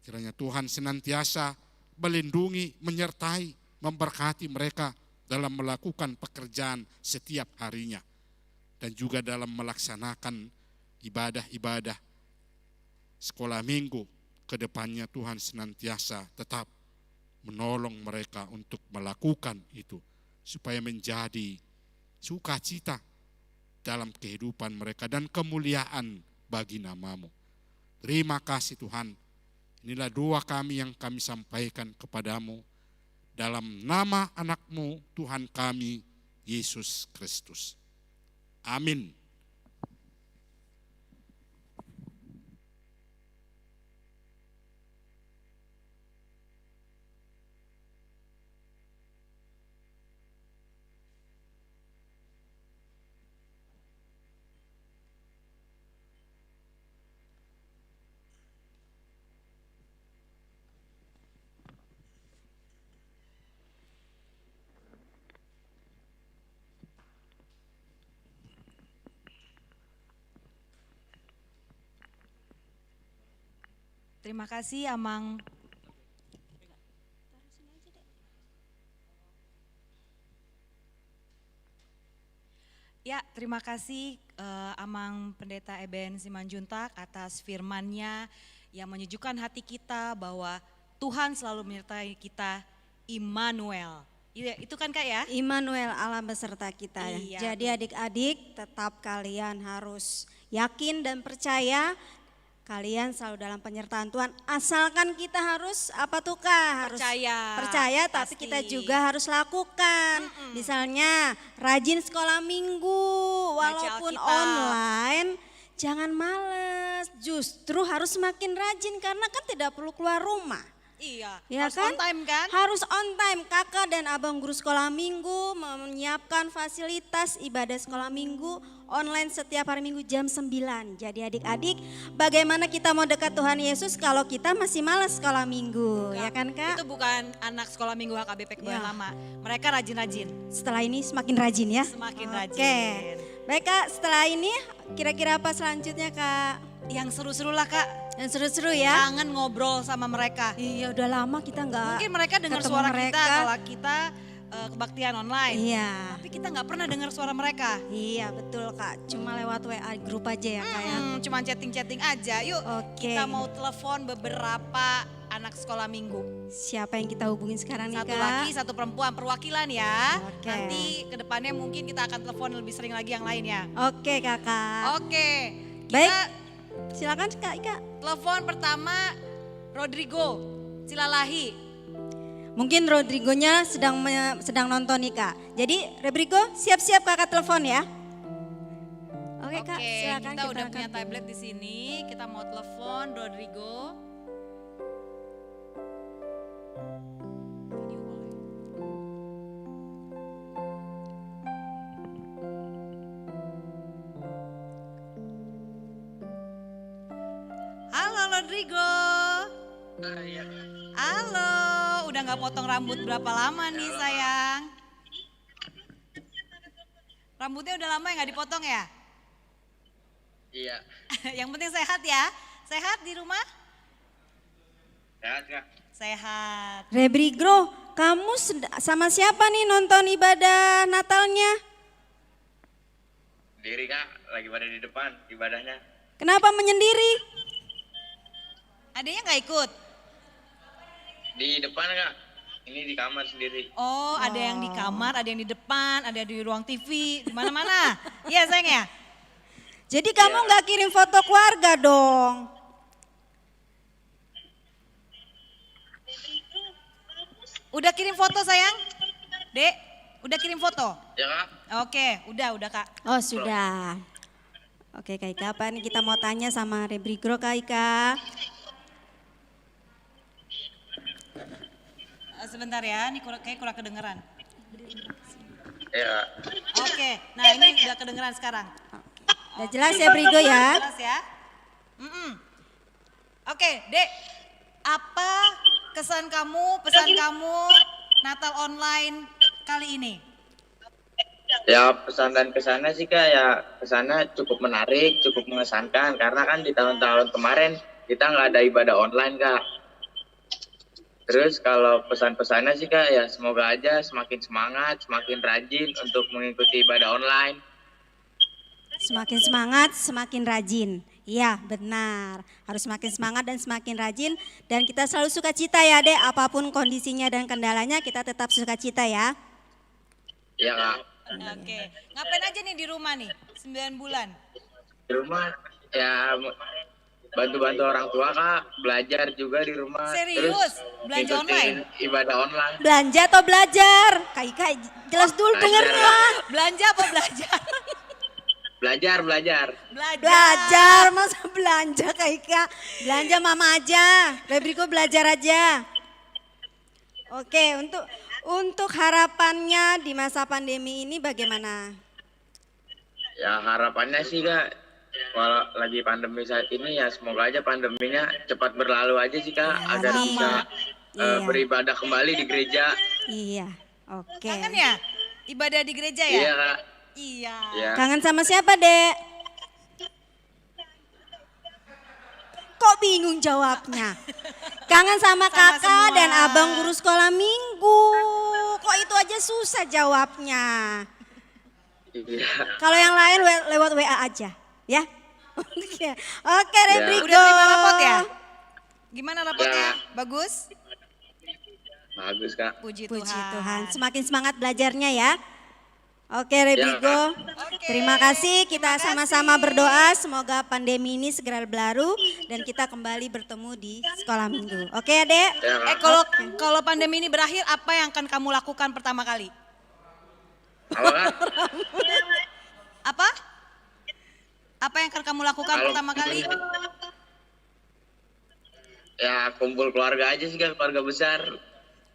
Kiranya Tuhan senantiasa melindungi, menyertai, memberkati mereka dalam melakukan pekerjaan setiap harinya. Dan juga dalam melaksanakan ibadah-ibadah sekolah minggu. Kedepannya Tuhan senantiasa tetap menolong mereka untuk melakukan itu, supaya menjadi sukacita dalam kehidupan mereka dan kemuliaan bagi nama-Mu. Terima kasih Tuhan. Inilah doa kami yang kami sampaikan kepadamu dalam nama anak-Mu Tuhan kami, Yesus Kristus. Amin. Terima kasih Amang. Ya, terima kasih Amang Pendeta Eben Simanjuntak atas firman-Nya yang menyejukkan hati kita bahwa Tuhan selalu menyertai kita, Immanuel. Itu kan Kak ya? Immanuel, Allah beserta kita. Iya, Jadi adik-adik tetap kalian harus yakin dan percaya kalian selalu dalam penyertaan Tuhan. Asalkan kita harus apa tuh Kak? Harus percaya, tapi pasti. kita juga harus lakukan. Misalnya rajin sekolah minggu, walaupun Alkitab. online, jangan males. Justru harus semakin rajin karena kan tidak perlu keluar rumah. Iya, Ya harus kan? on time kan? Harus on time. Kakak dan abang guru sekolah minggu menyiapkan fasilitas ibadah sekolah minggu online setiap hari minggu jam 9. Jadi adik-adik, bagaimana kita mau dekat Tuhan Yesus kalau kita masih malas sekolah minggu, ya kan Kak? Itu bukan anak sekolah minggu HKBP Kebayoran Ya. Lama. Mereka rajin-rajin. Setelah ini semakin rajin ya? Semakin Oke. rajin. Baik Kak, setelah ini kira-kira apa selanjutnya Kak? Yang seru-seru lah Kak. Yang seru-seru ya? Kangen ngobrol sama mereka. Iya udah lama kita nggak Mungkin mereka dengar ketemu suara mereka. kita kalau kita kebaktian online. Iya. Tapi kita nggak pernah dengar suara mereka. Iya betul Kak, cuma lewat WA grup aja ya Kak ya? Cuma chatting-chatting aja. Yuk kita mau telepon beberapa anak sekolah minggu. Siapa yang kita hubungin sekarang nih Satu Kak? laki, satu perempuan, perwakilan ya. Oke. Nanti kedepannya mungkin kita akan telepon lebih sering lagi yang lain ya. Oke Kakak. Oke. Baik, silakan Kak Ika. Telepon pertama Rodrigo Silalahi. Mungkin Rodrigonya sedang nonton nih Kak. Jadi Rodrigo siap-siap Kakak telepon ya. Oke Kak, silakan kita udah angkat. punya tablet di sini. Kita mau telepon Rodrigo. Halo Rodrigo. Halo, udah nggak potong rambut berapa lama nih sayang? Rambutnya udah lama ya nggak dipotong ya? Iya. Yang penting sehat ya. Sehat di rumah? Sehat Kak. Sehat. Rebrigro, kamu sama siapa nih nonton ibadah Natalnya? Sendiri Kak, lagi pada di depan ibadahnya. Kenapa menyendiri? Adanya nggak ikut? Di depan Kak, ini di kamar sendiri. Oh, ada yang di kamar, ada yang di depan, ada di ruang TV, di mana-mana. Iya sayang ya? Jadi kamu nggak kirim foto keluarga dong? Udah kirim foto sayang? Dek, udah kirim foto? Ya Kak. Oke, udah Kak. Oh sudah. Oke Kak Ika, apa nih kita mau tanya sama Rebrigro Kak Ika? Sebentar ya, ini kayak kurang kedengeran. Ya. Oke, nah ini udah kedengeran sekarang. Udah jelas ya Brigo ya? Jelas ya. Oke, Dek, apa kesan kamu, pesan kamu Natal online kali ini? Ya pesan dan kesannya sih Kak, ya kesannya cukup menarik, cukup mengesankan. Karena kan di tahun-tahun kemarin kita nggak ada ibadah online Kak. Terus kalau pesan-pesannya sih Kak, ya semoga aja semakin semangat, semakin rajin untuk mengikuti ibadah online. Semakin semangat, semakin rajin. Iya benar, harus semakin semangat dan semakin rajin. Dan kita selalu sukacita ya Dek, apapun kondisinya dan kendalanya kita tetap sukacita ya. Iya Kak. Oke, ngapain aja nih di rumah nih, 9 bulan? Di rumah ya bantu-bantu orang tua Kak, belajar juga di rumah. Serius? Terus Belanja ngikutin online? Ibadah online. Belanja atau belajar? Kak Ika jelas dulu dengernya. Belanja apa belajar? Belajar. Belajar, masa belanja Kak Ika? Belanja mama aja, Rebriko belajar aja. Oke, untuk harapannya di masa pandemi ini bagaimana? Ya harapannya sih Kak, kalau lagi pandemi saat ini ya semoga aja pandeminya cepat berlalu aja sih Kak, agar bisa beribadah kembali di gereja. Iya, oke. Kangen ya ibadah di gereja ya? Iya Kak. Iya. Kangen sama siapa Dek? Kok bingung jawabnya? Kangen sama kakak dan abang guru sekolah minggu. Kok itu aja susah jawabnya? Iya. Kalau yang lain lewat WA aja, ya. Oke, Rebriko. Udah terima rapot ya? Gimana rapotnya? Bagus? Bagus Kak. Puji Tuhan. Semakin semangat belajarnya ya. Oke Rebriko, terima kasih. Kita sama-sama berdoa semoga pandemi ini segera berlalu dan kita kembali bertemu di sekolah minggu. Oke Dek? Kalau pandemi ini berakhir, apa yang akan kamu lakukan pertama kali? Apa? Apa yang akan kamu lakukan pertama kali? Ya kumpul keluarga aja sih Kak, keluarga besar.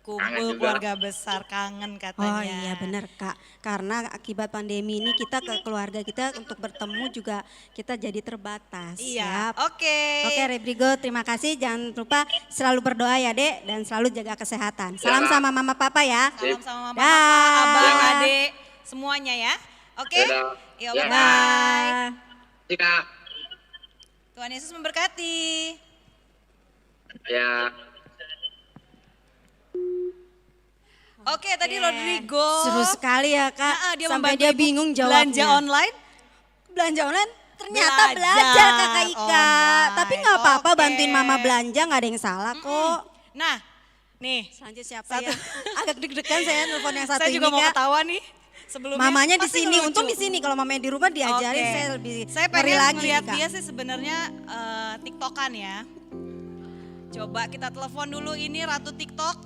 Kumpul keluarga besar, kangen katanya. Oh iya benar Kak, karena akibat pandemi ini kita ke keluarga kita untuk bertemu juga kita jadi terbatas. Iya, ya. oke. Oke Rebriko, terima kasih. Jangan lupa selalu berdoa ya Dek dan selalu jaga kesehatan. Salam sama mama papa ya. Salam sama mama papa, abang, adik, semuanya ya. Oke? Yuk, bye-bye. Kak. Tuhan Yesus memberkati. Ya. Oke, tadi Rodrigo. Seru sekali ya Kak, dia sampai membantu dia ibu bingung jawabnya. belanja online? Belanja online ternyata belajar Kakak Ika. online. Tapi nggak apa-apa, Oke. bantuin mama belanja nggak ada yang salah kok. Nah, nih. Selanjutnya siapa ya? Agak deg-degan saya nelfon yang satu Saya ini juga mau Kak. ketawa nih. Sebelumnya Mamanya di pasti sini, ngelucu. untung di sini. Kalau mamanya di rumah diajarin Oke. saya lebih Saya ngeri pengen lagi lihat Kak. dia sih sebenarnya TikTokan ya. Coba kita telepon dulu ini Ratu TikTok.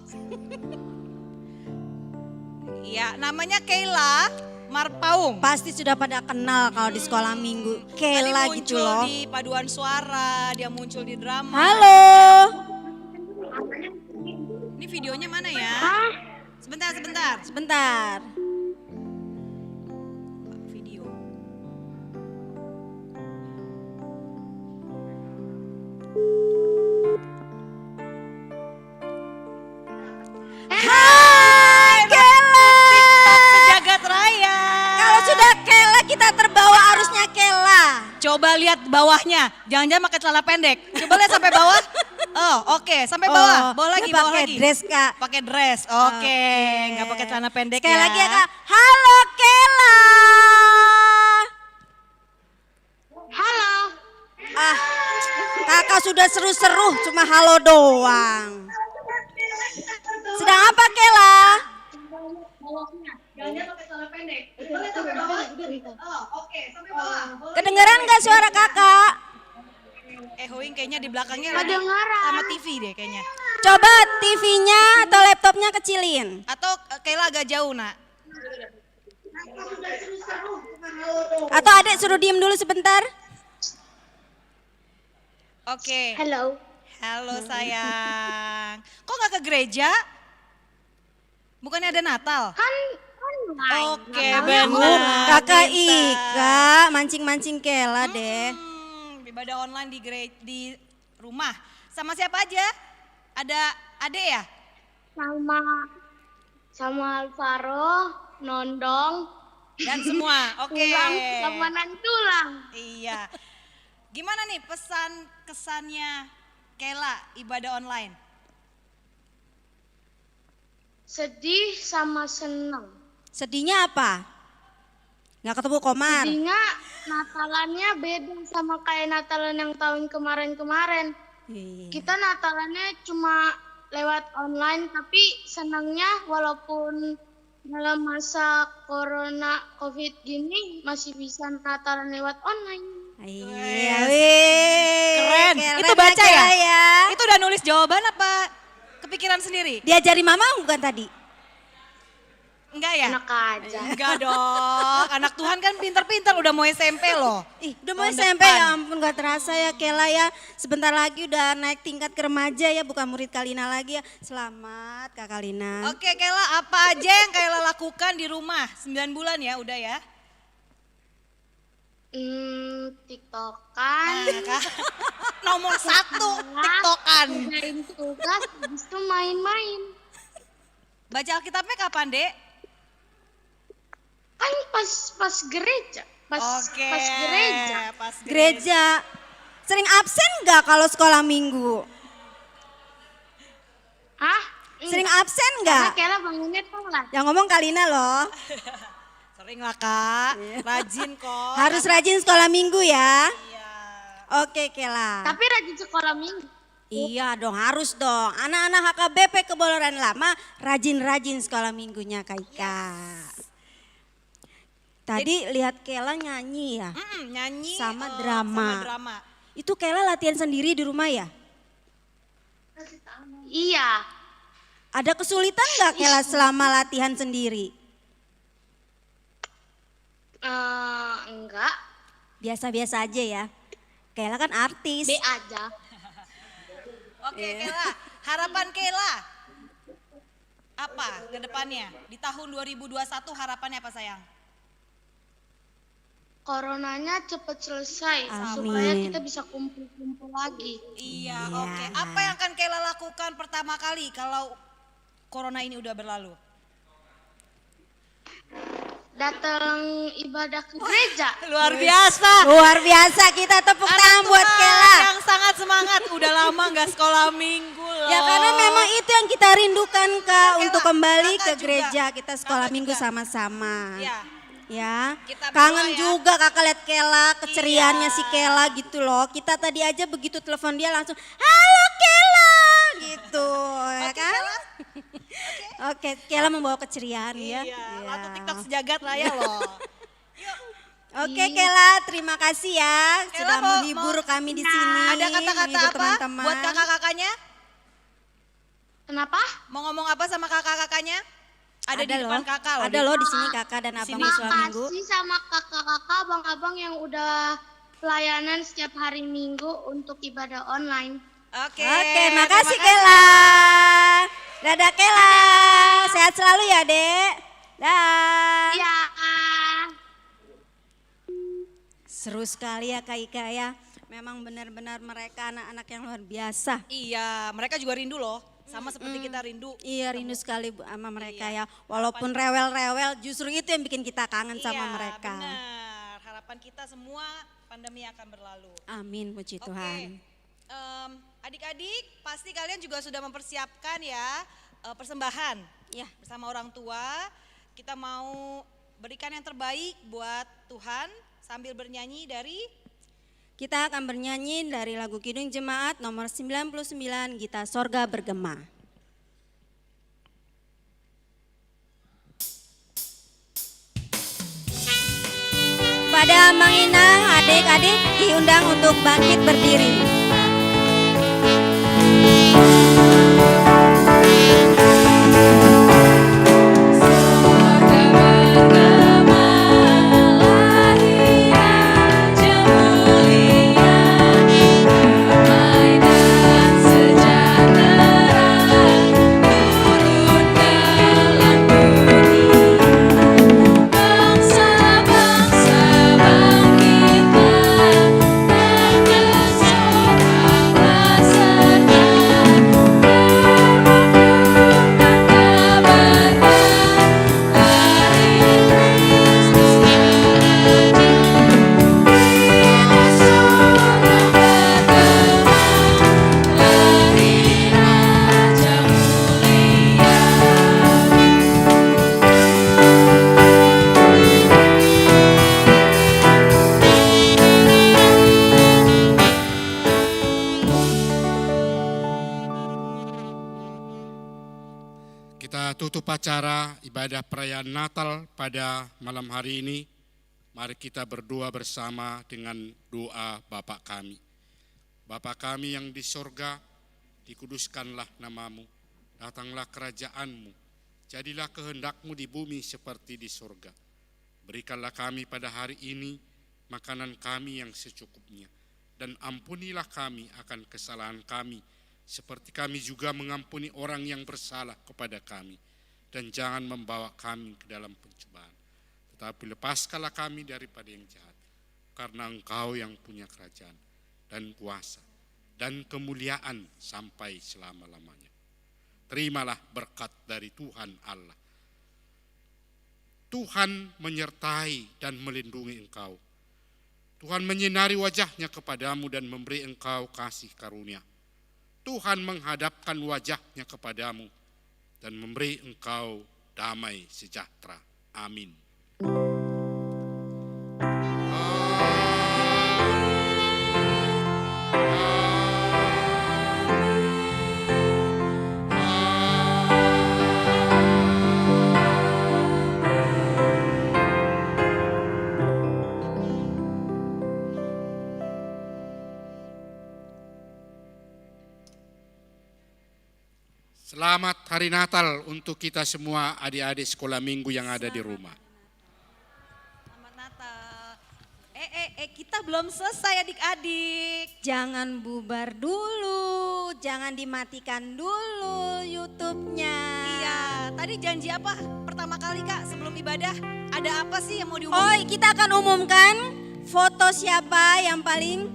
Iya, namanya Kayla Marpaung. Pasti sudah pada kenal kalau di sekolah minggu. Kayla Tadi gitu muncul loh. di paduan suara, dia muncul di drama. Halo. Ini videonya mana ya? Sebentar. Sebentar. Video. Hai Kayla. TikTok sejagat raya. Kalau sudah Coba lihat bawahnya, jangan-jangan pakai celana pendek. Coba lihat sampai bawah. Oh, oke, sampai bawah. Bawah lagi, dia bawah pakai lagi. dress, Kak. Pakai dress. Oke, nggak pakai celana pendek Sekali ya. lagi ya, Kak. Halo, Kela. Halo. Ah, kakak sudah seru-seru, cuma halo doang. Sedang apa, Kela? Kedengeran nggak suara kakak? Hoing kayaknya di belakangnya Kedengeran. sama TV deh kayaknya. Coba TV-nya atau laptopnya kecilin. Atau Kayla agak jauh, Nak. Atau adek suruh diem dulu sebentar. Oke. Halo. Halo sayang. Kok nggak ke gereja? Bukannya ada Natal? Oke, benar. Kakak Ika mancing-mancing Kela deh. Ibadah online di rumah. Sama siapa aja? Ada Ade ya? Sama Alvaro, Nondong. Dan semua. Oke. Sama Nantulang. Iya. Gimana nih pesan kesannya Kela ibadah online? Sedih sama senang. Sedihnya apa? Nggak ketemu Komar. Sedihnya Natalannya beda sama kayak Natalan yang tahun kemarin-kemarin. Kita Natalannya cuma lewat online, tapi senangnya walaupun dalam masa corona covid gini masih bisa Natalan lewat online. Iya, Keren. Itu baca ya? Itu udah nulis jawaban apa kepikiran sendiri? Diajari mama bukan tadi? Enggak ya? Enak aja. Enggak dong. Anak Tuhan kan pinter-pinter udah mau SMP loh. Udah mau SMP ya ampun gak terasa ya Kela ya. Sebentar lagi udah naik tingkat ke remaja ya, bukan murid Kalina lagi ya. Selamat Kak Kalina. Oke Kela, apa aja yang Kela lakukan di rumah? 9 bulan ya udah ya? TikTokan. Nomor 1 TikTokan. Ngerjain tugas, habis itu main-main. Baca Alkitabnya kapan, Dek? Kan pas gereja. Pas gereja. Gereja. Sering absen nggak kalau sekolah minggu? Hah? Sering absen nggak? Karena Kela bangunnya telat. Yang ngomong Kalina loh. Sering lah Kak, rajin kok. Harus rajin sekolah minggu ya. Oke Kela. Tapi rajin sekolah minggu. Iya dong, harus dong. Anak-anak HKBP Keboloran Lama rajin-rajin sekolah minggunya Kak Ika. Tadi lihat Kela nyanyi ya? Nyanyi sama drama. Itu Kela latihan sendiri di rumah ya? Iya. Ada kesulitan nggak Kela selama latihan sendiri? Enggak. Biasa-biasa aja ya. Kela kan artis. B aja. Oke Kela, harapan Kela apa ke depannya? Di tahun 2021 harapannya apa sayang? Coronanya cepat selesai. Amin. Supaya kita bisa kumpul-kumpul lagi. Iya, oke. Apa yang akan Kela lakukan pertama kali kalau corona ini udah berlalu? Datang ibadah ke gereja. Luar biasa. Luar biasa, kita tepuk tangan buat Kela. Yang sangat semangat, udah lama nggak sekolah minggu loh. Ya karena memang itu yang kita rindukan Kak, untuk kembali ke gereja, kita sekolah minggu sama-sama. Ya, kangen juga Kakak lihat Kela, keceriaannya si Kela gitu loh. Kita tadi aja begitu telepon dia langsung, halo Kela gitu, ya kan? Oke, Kela membawa keceriaan ya. Waktu TikTok sejagat lah ya loh. Oke Kela, terima kasih ya sudah menghibur kami di sini. Ada kata-kata apa teman-teman buat kakak-kakaknya? Kenapa? Mau ngomong apa sama kakak-kakaknya? Ada di depan kakak loh. Ada loh di sini kakak dan abang suami minggu. Makasih sama kakak-kakak, abang-abang yang udah pelayanan setiap hari minggu untuk ibadah online. Oke, makasih Kela. Dadah Kela, sehat selalu ya Dek. Dah. Iya. Seru sekali ya Kak Ika ya. Memang benar-benar mereka anak-anak yang luar biasa. Iya, mereka juga rindu loh. Sama seperti kita rindu. Iya, rindu sekali sama mereka ya. Walaupun rewel-rewel, justru itu yang bikin kita kangen sama mereka. Benar. Harapan kita semua pandemi akan berlalu. Amin, puji Tuhan. Adik-adik, pasti kalian juga sudah mempersiapkan ya persembahan ya bersama orang tua. Kita mau berikan yang terbaik buat Tuhan sambil bernyanyi dari Kita akan bernyanyi dari lagu Kidung Jemaat nomor 99, Gita Sorga Bergema. Pada Mang Inah, adik-adik diundang untuk bangkit berdiri. Tutup acara ibadah perayaan Natal pada malam hari ini. Mari kita berdoa bersama dengan doa Bapa kami. Bapa kami yang di sorga, dikuduskanlah namamu, datanglah kerajaanmu, jadilah kehendakmu di bumi seperti di sorga. Berikanlah kami pada hari ini makanan kami yang secukupnya, dan ampunilah kami akan kesalahan kami, seperti kami juga mengampuni orang yang bersalah kepada kami. Dan jangan membawa kami ke dalam pencobaan, tetapi lepaskanlah kami daripada yang jahat, karena Engkau yang punya kerajaan dan kuasa dan kemuliaan sampai selama-lamanya. Terimalah berkat dari Tuhan Allah. Tuhan menyertai dan melindungi engkau. Tuhan menyinari wajahnya kepadamu dan memberi engkau kasih karunia. Tuhan menghadapkan wajahnya kepadamu dan memberi engkau damai sejahtera. Amin. Selamat Hari Natal untuk kita semua adik-adik sekolah minggu yang ada di rumah. Selamat Natal. Kita belum selesai adik-adik. Jangan bubar dulu, jangan dimatikan dulu YouTube-nya. Iya, tadi janji apa pertama kali Kak sebelum ibadah? Ada apa sih yang mau diumumkan? Oh, kita akan umumkan foto siapa yang paling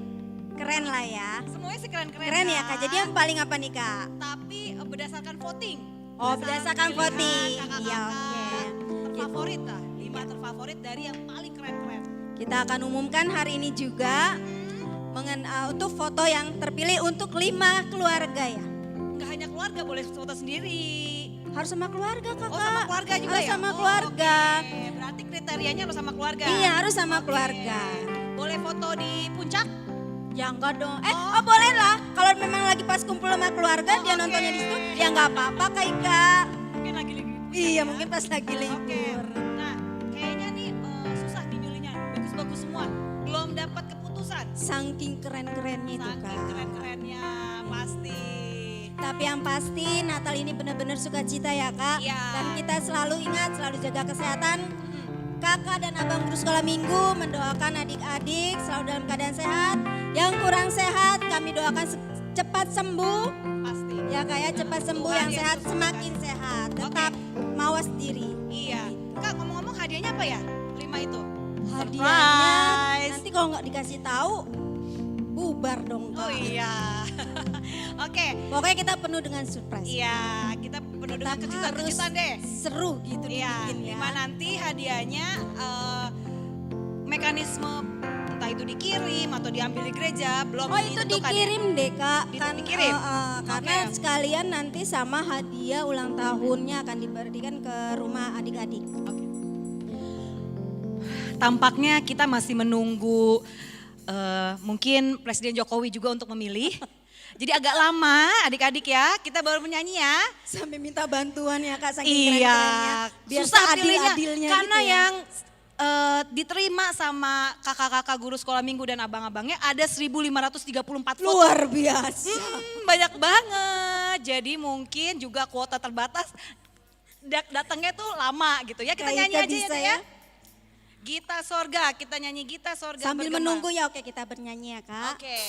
keren lah ya. Semuanya sih keren-keren. Keren ya Kak, jadi yang paling apa nih Kak? Tapi berdasarkan voting. Oh, berdasarkan voting. Iya, oke. Terfavorit lah, 5 terfavorit dari yang paling keren-keren. Kita akan umumkan hari ini juga untuk foto yang terpilih untuk 5 keluarga ya. Enggak hanya keluarga, boleh foto sendiri. Harus sama keluarga Kakak. Oh, sama keluarga juga harus ya? sama keluarga. Oke. Berarti kriterianya harus sama keluarga. Iya, harus sama keluarga. Boleh foto di puncak? Ya enggak dong. Boleh lah. Kalau memang lagi pas kumpul sama keluarga, dia nontonnya di situ, ya enggak apa-apa Kak Ika. Mungkin lagi libur. Iya, mungkin pas lagi libur. Nah, kayaknya nih susah nih milihnya. Bagus-bagus semua. Belum dapat keputusan. Saking keren-kerennya itu Kak. Saking keren-kerennya, pasti. Tapi yang pasti Natal ini benar-benar sukacita ya Kak. Iya. Dan kita selalu ingat, selalu jaga kesehatan. Kakak dan abang guru sekolah minggu mendoakan adik-adik selalu dalam keadaan sehat. Yang kurang sehat kami doakan cepat sembuh. Pasti. Ya Kak ya, cepat sembuh, yang sehat semakin sehat. Tetap mawas diri. Iya. Kak, ngomong-ngomong hadiahnya apa ya? 5 itu. Hadiahnya nanti kalau nggak dikasih tahu bubar dong Kak. Oh iya. Oke. Pokoknya kita penuh dengan surprise. Iya, kita penuh dengan kejutan-kejutan deh. Seru gitu iya, dibikin ya. Dimana nanti hadiahnya mekanisme entah itu dikirim atau diambil di gereja belum itu ditentukan dikirim ya? deh Kak, kan dikirim? karena sekalian nanti sama hadiah ulang tahunnya akan diberikan ke rumah adik-adik. Tampaknya kita masih menunggu mungkin Presiden Jokowi juga untuk memilih. Jadi agak lama adik-adik ya, kita baru menyanyi ya. Sampai minta bantuan ya Kak, saking Iya, keren-kerennya. Biar susah seadil-adilnya pilihnya. gitu Karena ya. yang diterima sama kakak-kakak guru sekolah minggu dan abang-abangnya ada 1.534 foto. Luar biasa. Banyak banget, jadi mungkin juga kuota terbatas. Datangnya tuh lama gitu ya, kita Kayak nyanyi Ika aja bisa ya. Gita Sorga, kita nyanyi Gita Sorga. Sambil bergema. menunggu ya, oke kita bernyanyi ya Kak. Oke.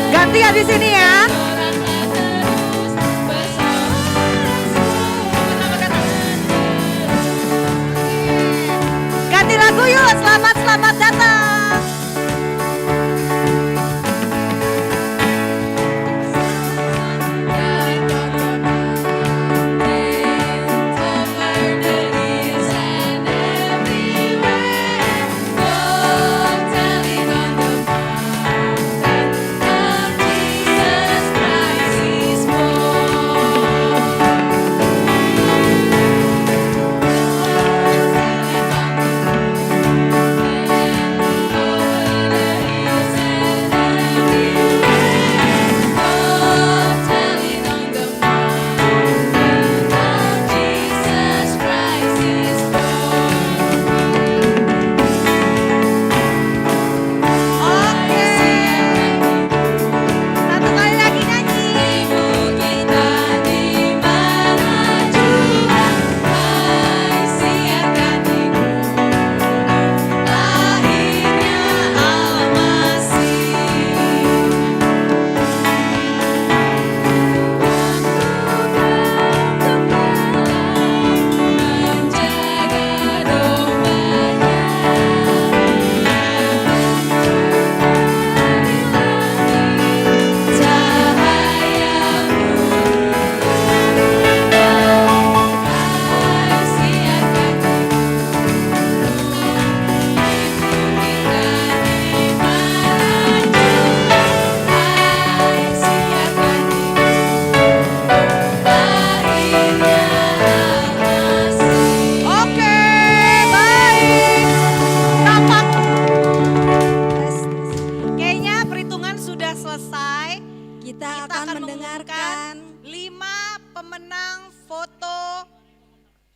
Gantian di sini ya. Ganti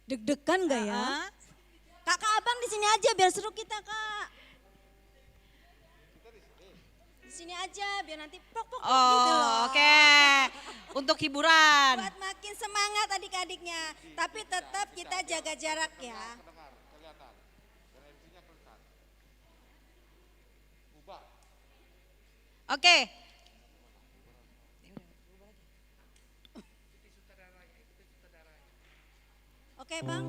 Deg-degan gak ya? Kakak abang di sini aja biar seru kita kak. Di sini aja biar nanti pok-pok gitu loh. Oke. Untuk hiburan. Buat makin semangat adik-adiknya. Tapi tetap kita jaga jarak ya. Oke. Oke bang.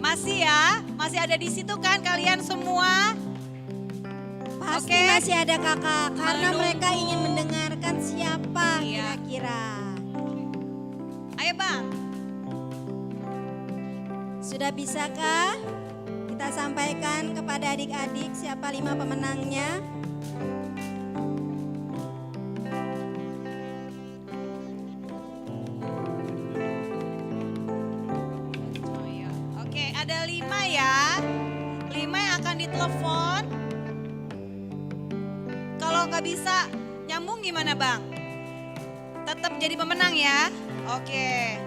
Masih ya, masih ada di situ kan kalian semua? Pasti masih ada kakak, karena mereka ingin mendengarkan siapa kira-kira. Ayo bang. Sudah bisakah kita sampaikan kepada adik-adik siapa 5 pemenangnya? Oke, ada 5 ya. 5 yang akan ditelepon. Kalau nggak bisa nyambung gimana bang? Tetap jadi pemenang ya. Oke.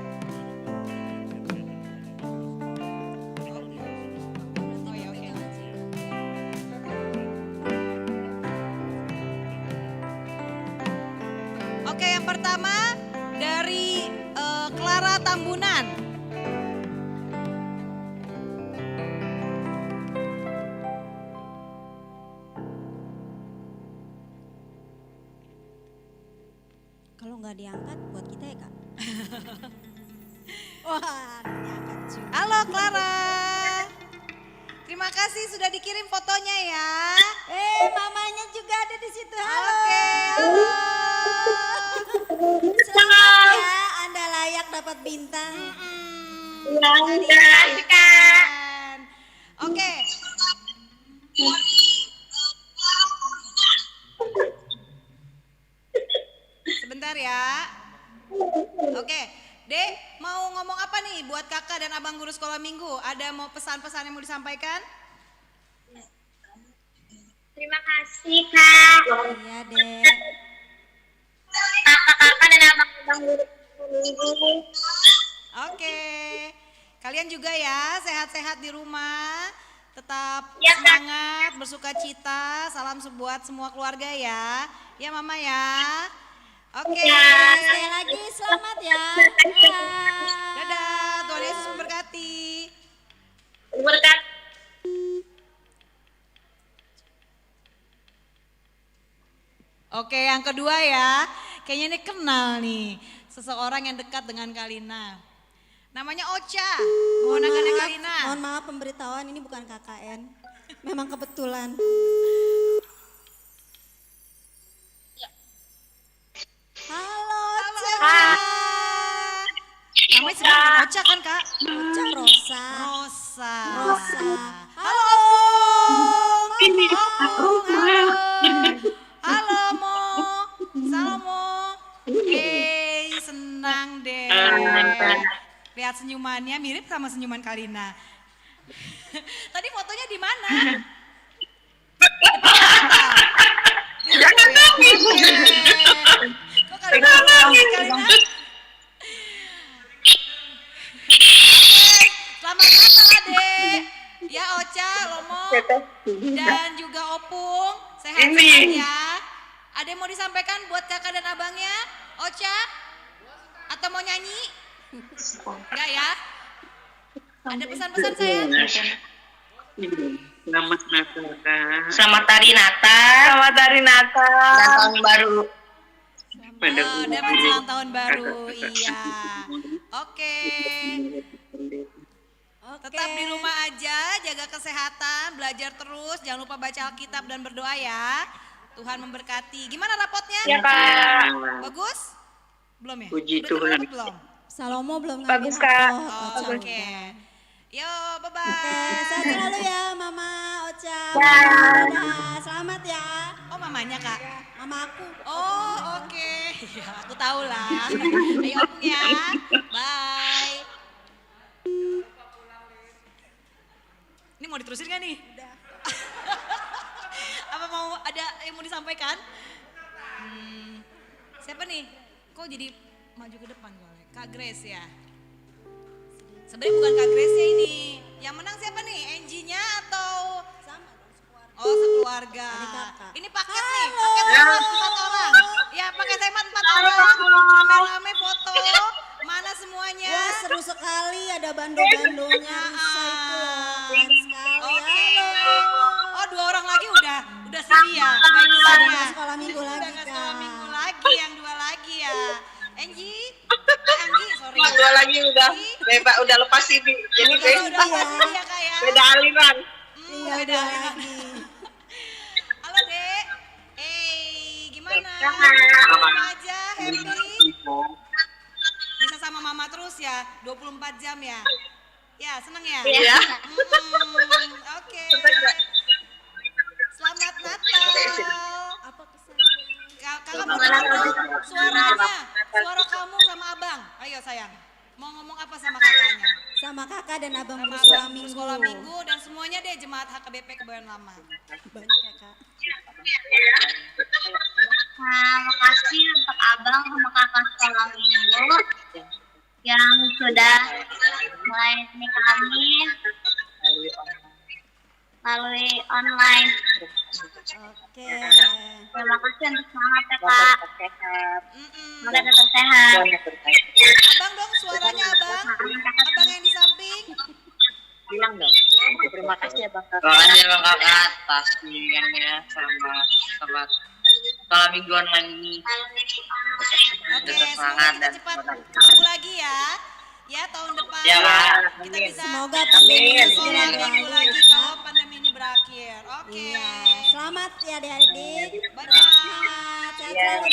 Oke, yang pertama dari Clara Tambunan. Kalau nggak diangkat buat kita ya kak. Wah, diangkat juga. Halo Clara. Terima kasih sudah dikirim fotonya ya. Mamanya juga ada di situ. Halo. Oke, halo. Selamat ya, Anda layak dapat bintang. Oke. Sebentar ya. Oke, Dek, mau ngomong apa nih buat kakak dan abang guru sekolah minggu? Ada mau pesan-pesan yang mau disampaikan? Terima kasih Kak. Iya Dek. Kakak-kakak dan abang-abang guru minggu. Oke. Kalian juga ya, sehat-sehat di rumah. Tetap Ya, Kak. semangat, bersuka cita. Salam buat semua keluarga ya. Ya Mama ya. Oke. Sekali lagi selamat ya. Dadah, Tuhan Yesus memberkati. Berkat. Oke, yang kedua ya. Kayaknya ini kenal nih. Seseorang yang dekat dengan Kalina. Namanya Ocha. Keponakannya Kalina. Mohon maaf pemberitahuan ini bukan KKN. Memang kebetulan. Halo Ocha. Namanya sebenarnya Ocha kan Kak? Ocha Rosa. Rosa. Rosa. Halo Opung. Halo Mo. Salam Mo. Senang deh. Lihat senyumannya mirip sama senyuman Kalina. Tadi fotonya di mana? Jangan nangis. Kok Kalina nangis Kalina? Selamat Natal Adek. Ya Ocha, Lomo, dan juga Opung. Sehat-sehat ya. Ada yang mau disampaikan buat kakak dan abangnya? Ocha? Atau mau nyanyi? Enggak ya? Ada pesan-pesan saya? Selamat Natal, Kak. Selamat Hari Natal. Selamat Hari Natal. Dan tahun baru. Oh, dan menjelang tahun baru, iya. Oke. Tetap di rumah aja, jaga kesehatan, belajar terus, jangan lupa baca Alkitab dan berdoa ya. Tuhan memberkati. Gimana rapotnya? Ya Kak. Bagus? Belum ya? Puji Udah Tuhan. terdapat belum? Salomo belum ngambil Bagus, Kak. rapot. Oh, oke. Yo, bye-bye. Oke, sehat selalu ya Mama Ocha. Ya. Dadah, selamat ya. Oh, mamanya Kak? Mama aku. Oh, oke. Ya, aku tahu lah. Ayo Opung ya. Bye. Ini mau diterusin gak nih? Udah. Apa mau ada yang mau disampaikan? Siapa nih? Kok jadi maju ke depan boleh? Kak Grace ya. Sebenarnya bukan Kak Grace ya ini. Yang menang siapa nih? Angie-nya atau oh sekeluarga. Ini paket nih, paket hemat 4 orang. Ya paket hemat 4 orang. Rame-rame foto. Mana semuanya? Wah seru sekali, ada bando-bandonya Risa itu loh. Keren sekali. Oke. Oh 2 orang lagi udah sedia. Baik Udah ya. nggak sekolah minggu lagi Udah nggak Kak. sekolah minggu lagi, yang 2 lagi ya. Angie, sorry. Yang 2 lagi udah bebas, udah lepas ini. Jadi udah ya Kak ya. beda aliran. Tinggal Beda 2 aliran. lagi. Halo Dek. Gimana? Di rumah aja, happy? Bisa sama mama terus ya, 24 jam ya? Ya, seneng ya? Iya. Oke. Selamat Natal. Apa pesan? Kakak mau dengar dong suaranya, suara kamu sama abang. Ayo sayang, mau ngomong apa sama kakaknya? Sama kakak dan abang Sama bersekolah abang minggu. sekolah minggu dan semuanya deh jemaat HKBP Kebayoran Lama. Banyak ya Kak. Makasih untuk abang sama kakak sekolah minggu yang sudah melayani kami melalui online. Oke. Terima kasih untuk semangat ya Kak. Semoga tetap sehat. Abang dong suaranya abang, abang yang di samping. Bilang dong. Terima kasih ya Bang. Terima kasih Bang Kakak atas bimbingannya sama sekolah minggu online ini. Oke, semoga kita cepat ketemu lagi ya. Ya tahun depan Ya, kita bisa Semoga pandemi ini segera minggu berakhir. lagi kalau pandemi ini berakhir. Oke. Iya. Selamat ya adik-adik. Bye-bye. Sehat selalu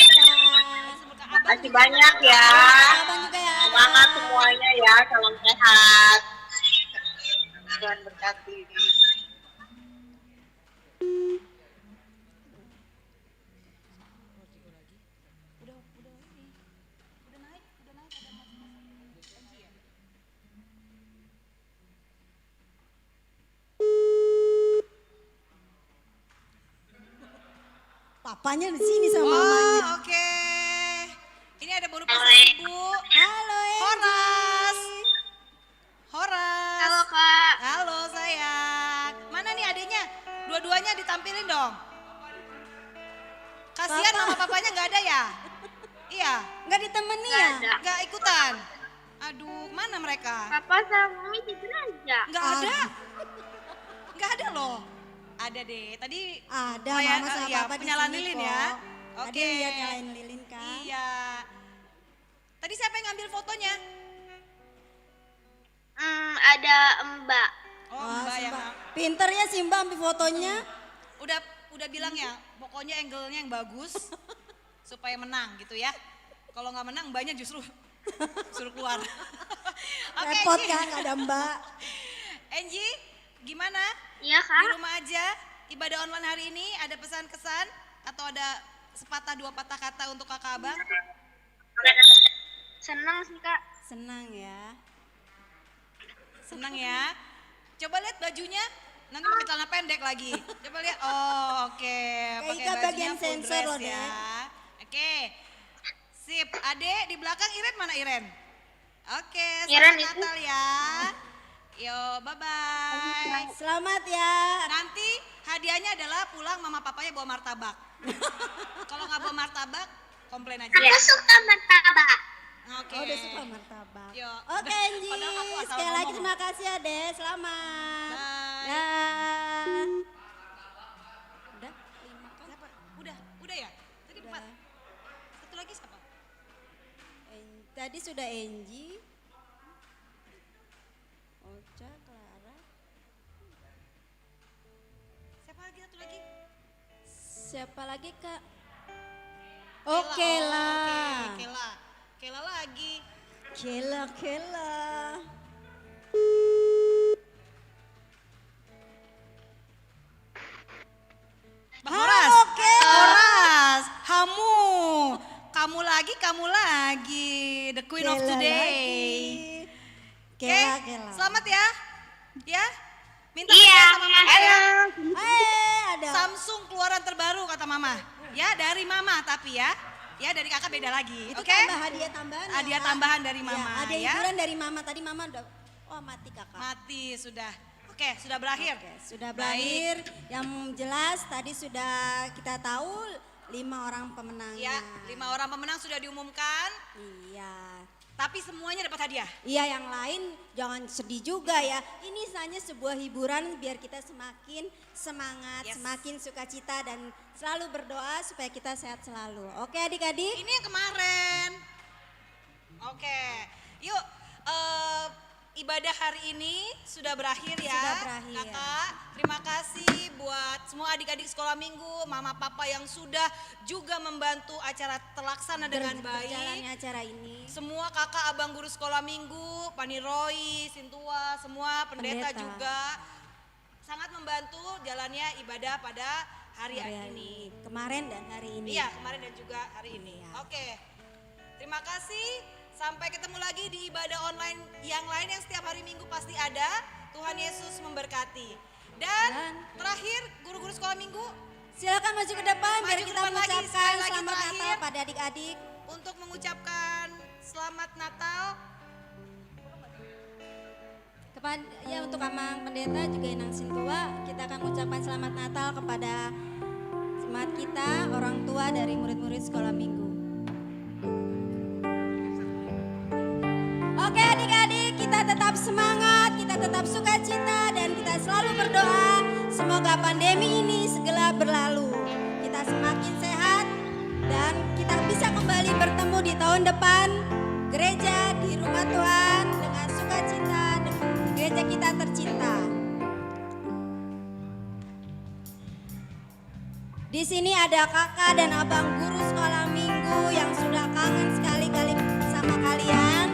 Kak. Makasih banyak ya. Abang juga ya. Semangat semuanya ya, salam sehat. Tuhan berkati. Papanya di sini sama mamanya. Oke. Ini ada baru pesan ibu. Halo Horas. Horas. Halo Kak. Halo sayang. Mana nih adiknya? Dua-duanya ditampilin dong. Kasihan Papa. mama papanya nggak ada ya? Iya. Nggak ditemani ya? Nggak ikutan. Aduh, mana mereka? Papa sama Mami tidur aja. Nggak ada. Nggak ada loh. Ada deh. Tadi Ada Maya- mama sama iya, papa di penyalaan sini lilin kok. ya. Tadi Oke. lihat nyalain lilin kan. Iya. Tadi siapa yang ngambil fotonya? Ada Mbak. Oh, Wah, Mbak si yang Mbak. Pinter ya si Mbak ambil fotonya. udah bilang ya, pokoknya angle-nya yang bagus supaya menang gitu ya. Kalau nggak menang banyak justru suruh keluar. Oke, Repot Angie. kan nggak ada Mbak. Angie, gimana? Iya Kak. Di rumah aja, ibadah online hari ini ada pesan-kesan atau ada sepatah dua patah kata untuk kakak abang? Senang sih Kak. Senang ya. Senang ya. Coba lihat bajunya, nanti pakai celana pendek lagi. Coba lihat. Oh, oke. Pakai Ika bajunya bagian full sensor dress loh, ya. Dek. Oke. Sip. Adek di belakang Iren mana Iren? Oke, Iren selamat itu. Natal ya. Yo, bye-bye. Selamat ya. Nanti hadiahnya adalah pulang mama papanya bawa martabak. Kalau nggak bawa martabak, komplain aja. Aku suka martabak. Oke. Oh, udah suka martabak. Yo. Oke Angie, Padahal aku asal sekali lagi ngomong. terima kasih ya Dek, selamat. Bye. Ya. Udah? Siapa? Udah ya? Tadi 4. Satu lagi siapa? Tadi sudah Angie, Ocha, Clara. Siapa lagi satu lagi? Siapa lagi Kak? Oke lah. Oke, Kela lagi. Kela. Bang Horas. Oke. Horas, kamu lagi. The queen of Kela today. lagi. Kela. Selamat ya. Ya. Minta Iya. hadiah sama mama ya. Ada. Samsung keluaran mama. Ya, dari mama tapi ya. Ya, dari kakak beda lagi. Itu Oke? hadiah tambahan. Hadiah tambahan dari mama Ada ya. hiburan dari mama. Tadi mama udah, oh mati kakak. Mati sudah. Oke, sudah berakhir. Sudah berakhir. Yang jelas tadi sudah kita tahu 5 orang pemenangnya. Ya, 5 orang pemenang sudah diumumkan. Iya. Tapi semuanya dapat hadiah. Iya, yang lain jangan sedih juga ya. Ini hanya sebuah hiburan biar kita semakin semangat, semakin sukacita dan selalu berdoa supaya kita sehat selalu. Oke adik-adik? Ini yang kemarin. Oke, yuk ibadah hari ini sudah berakhir ya. Sudah berakhir. Kakak, terima kasih buat semua adik-adik sekolah minggu, mama papa yang sudah juga membantu acara terlaksana dengan baik. Berjalannya acara ini. Semua kakak abang guru sekolah minggu, Pani Roy, Sintua, semua pendeta juga sangat membantu jalannya ibadah pada hari ini. Kemarin dan hari ini. Iya, kemarin dan juga hari ini. Oke. Terima kasih. Sampai ketemu lagi di ibadah online yang lain yang setiap hari Minggu pasti ada. Tuhan Yesus memberkati. Dan terakhir guru-guru sekolah minggu, silakan maju ke depan biar kita mengucapkan selamat selamat Natal pada adik-adik. Untuk mengucapkan selamat Natal ya untuk Amang Pendeta juga Inang Sintua, kita akan mengucapkan selamat Natal kepada jemaat kita, orang tua dari murid-murid sekolah minggu. Oke adik-adik, kita tetap semangat, kita tetap sukacita dan kita selalu berdoa semoga pandemi ini segera berlalu. Kita semakin sehat dan kita bisa kembali bertemu di tahun depan gereja di rumah Tuhan dengan sukacita di gereja kita tercinta. Di sini ada kakak dan abang guru sekolah minggu yang sudah kangen sekali-kali sama kalian.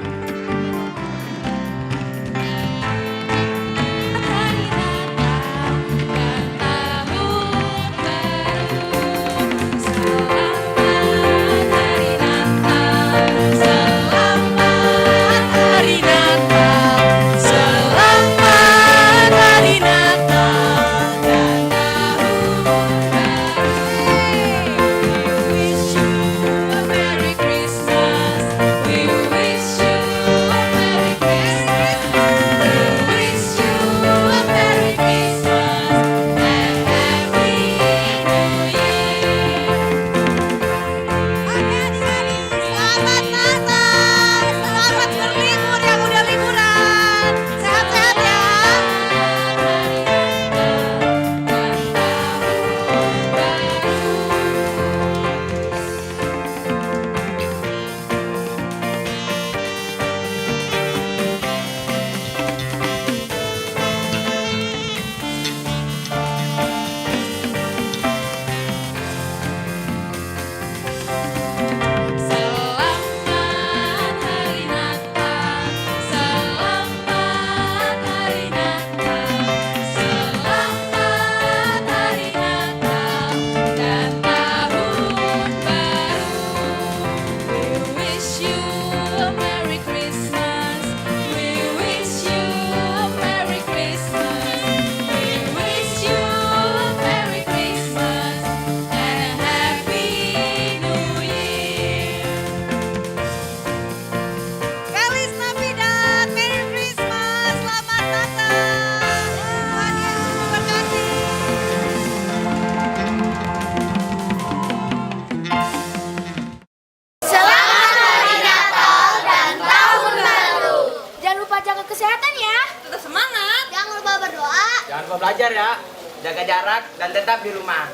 Belajar ya, jaga jarak dan tetap di rumah.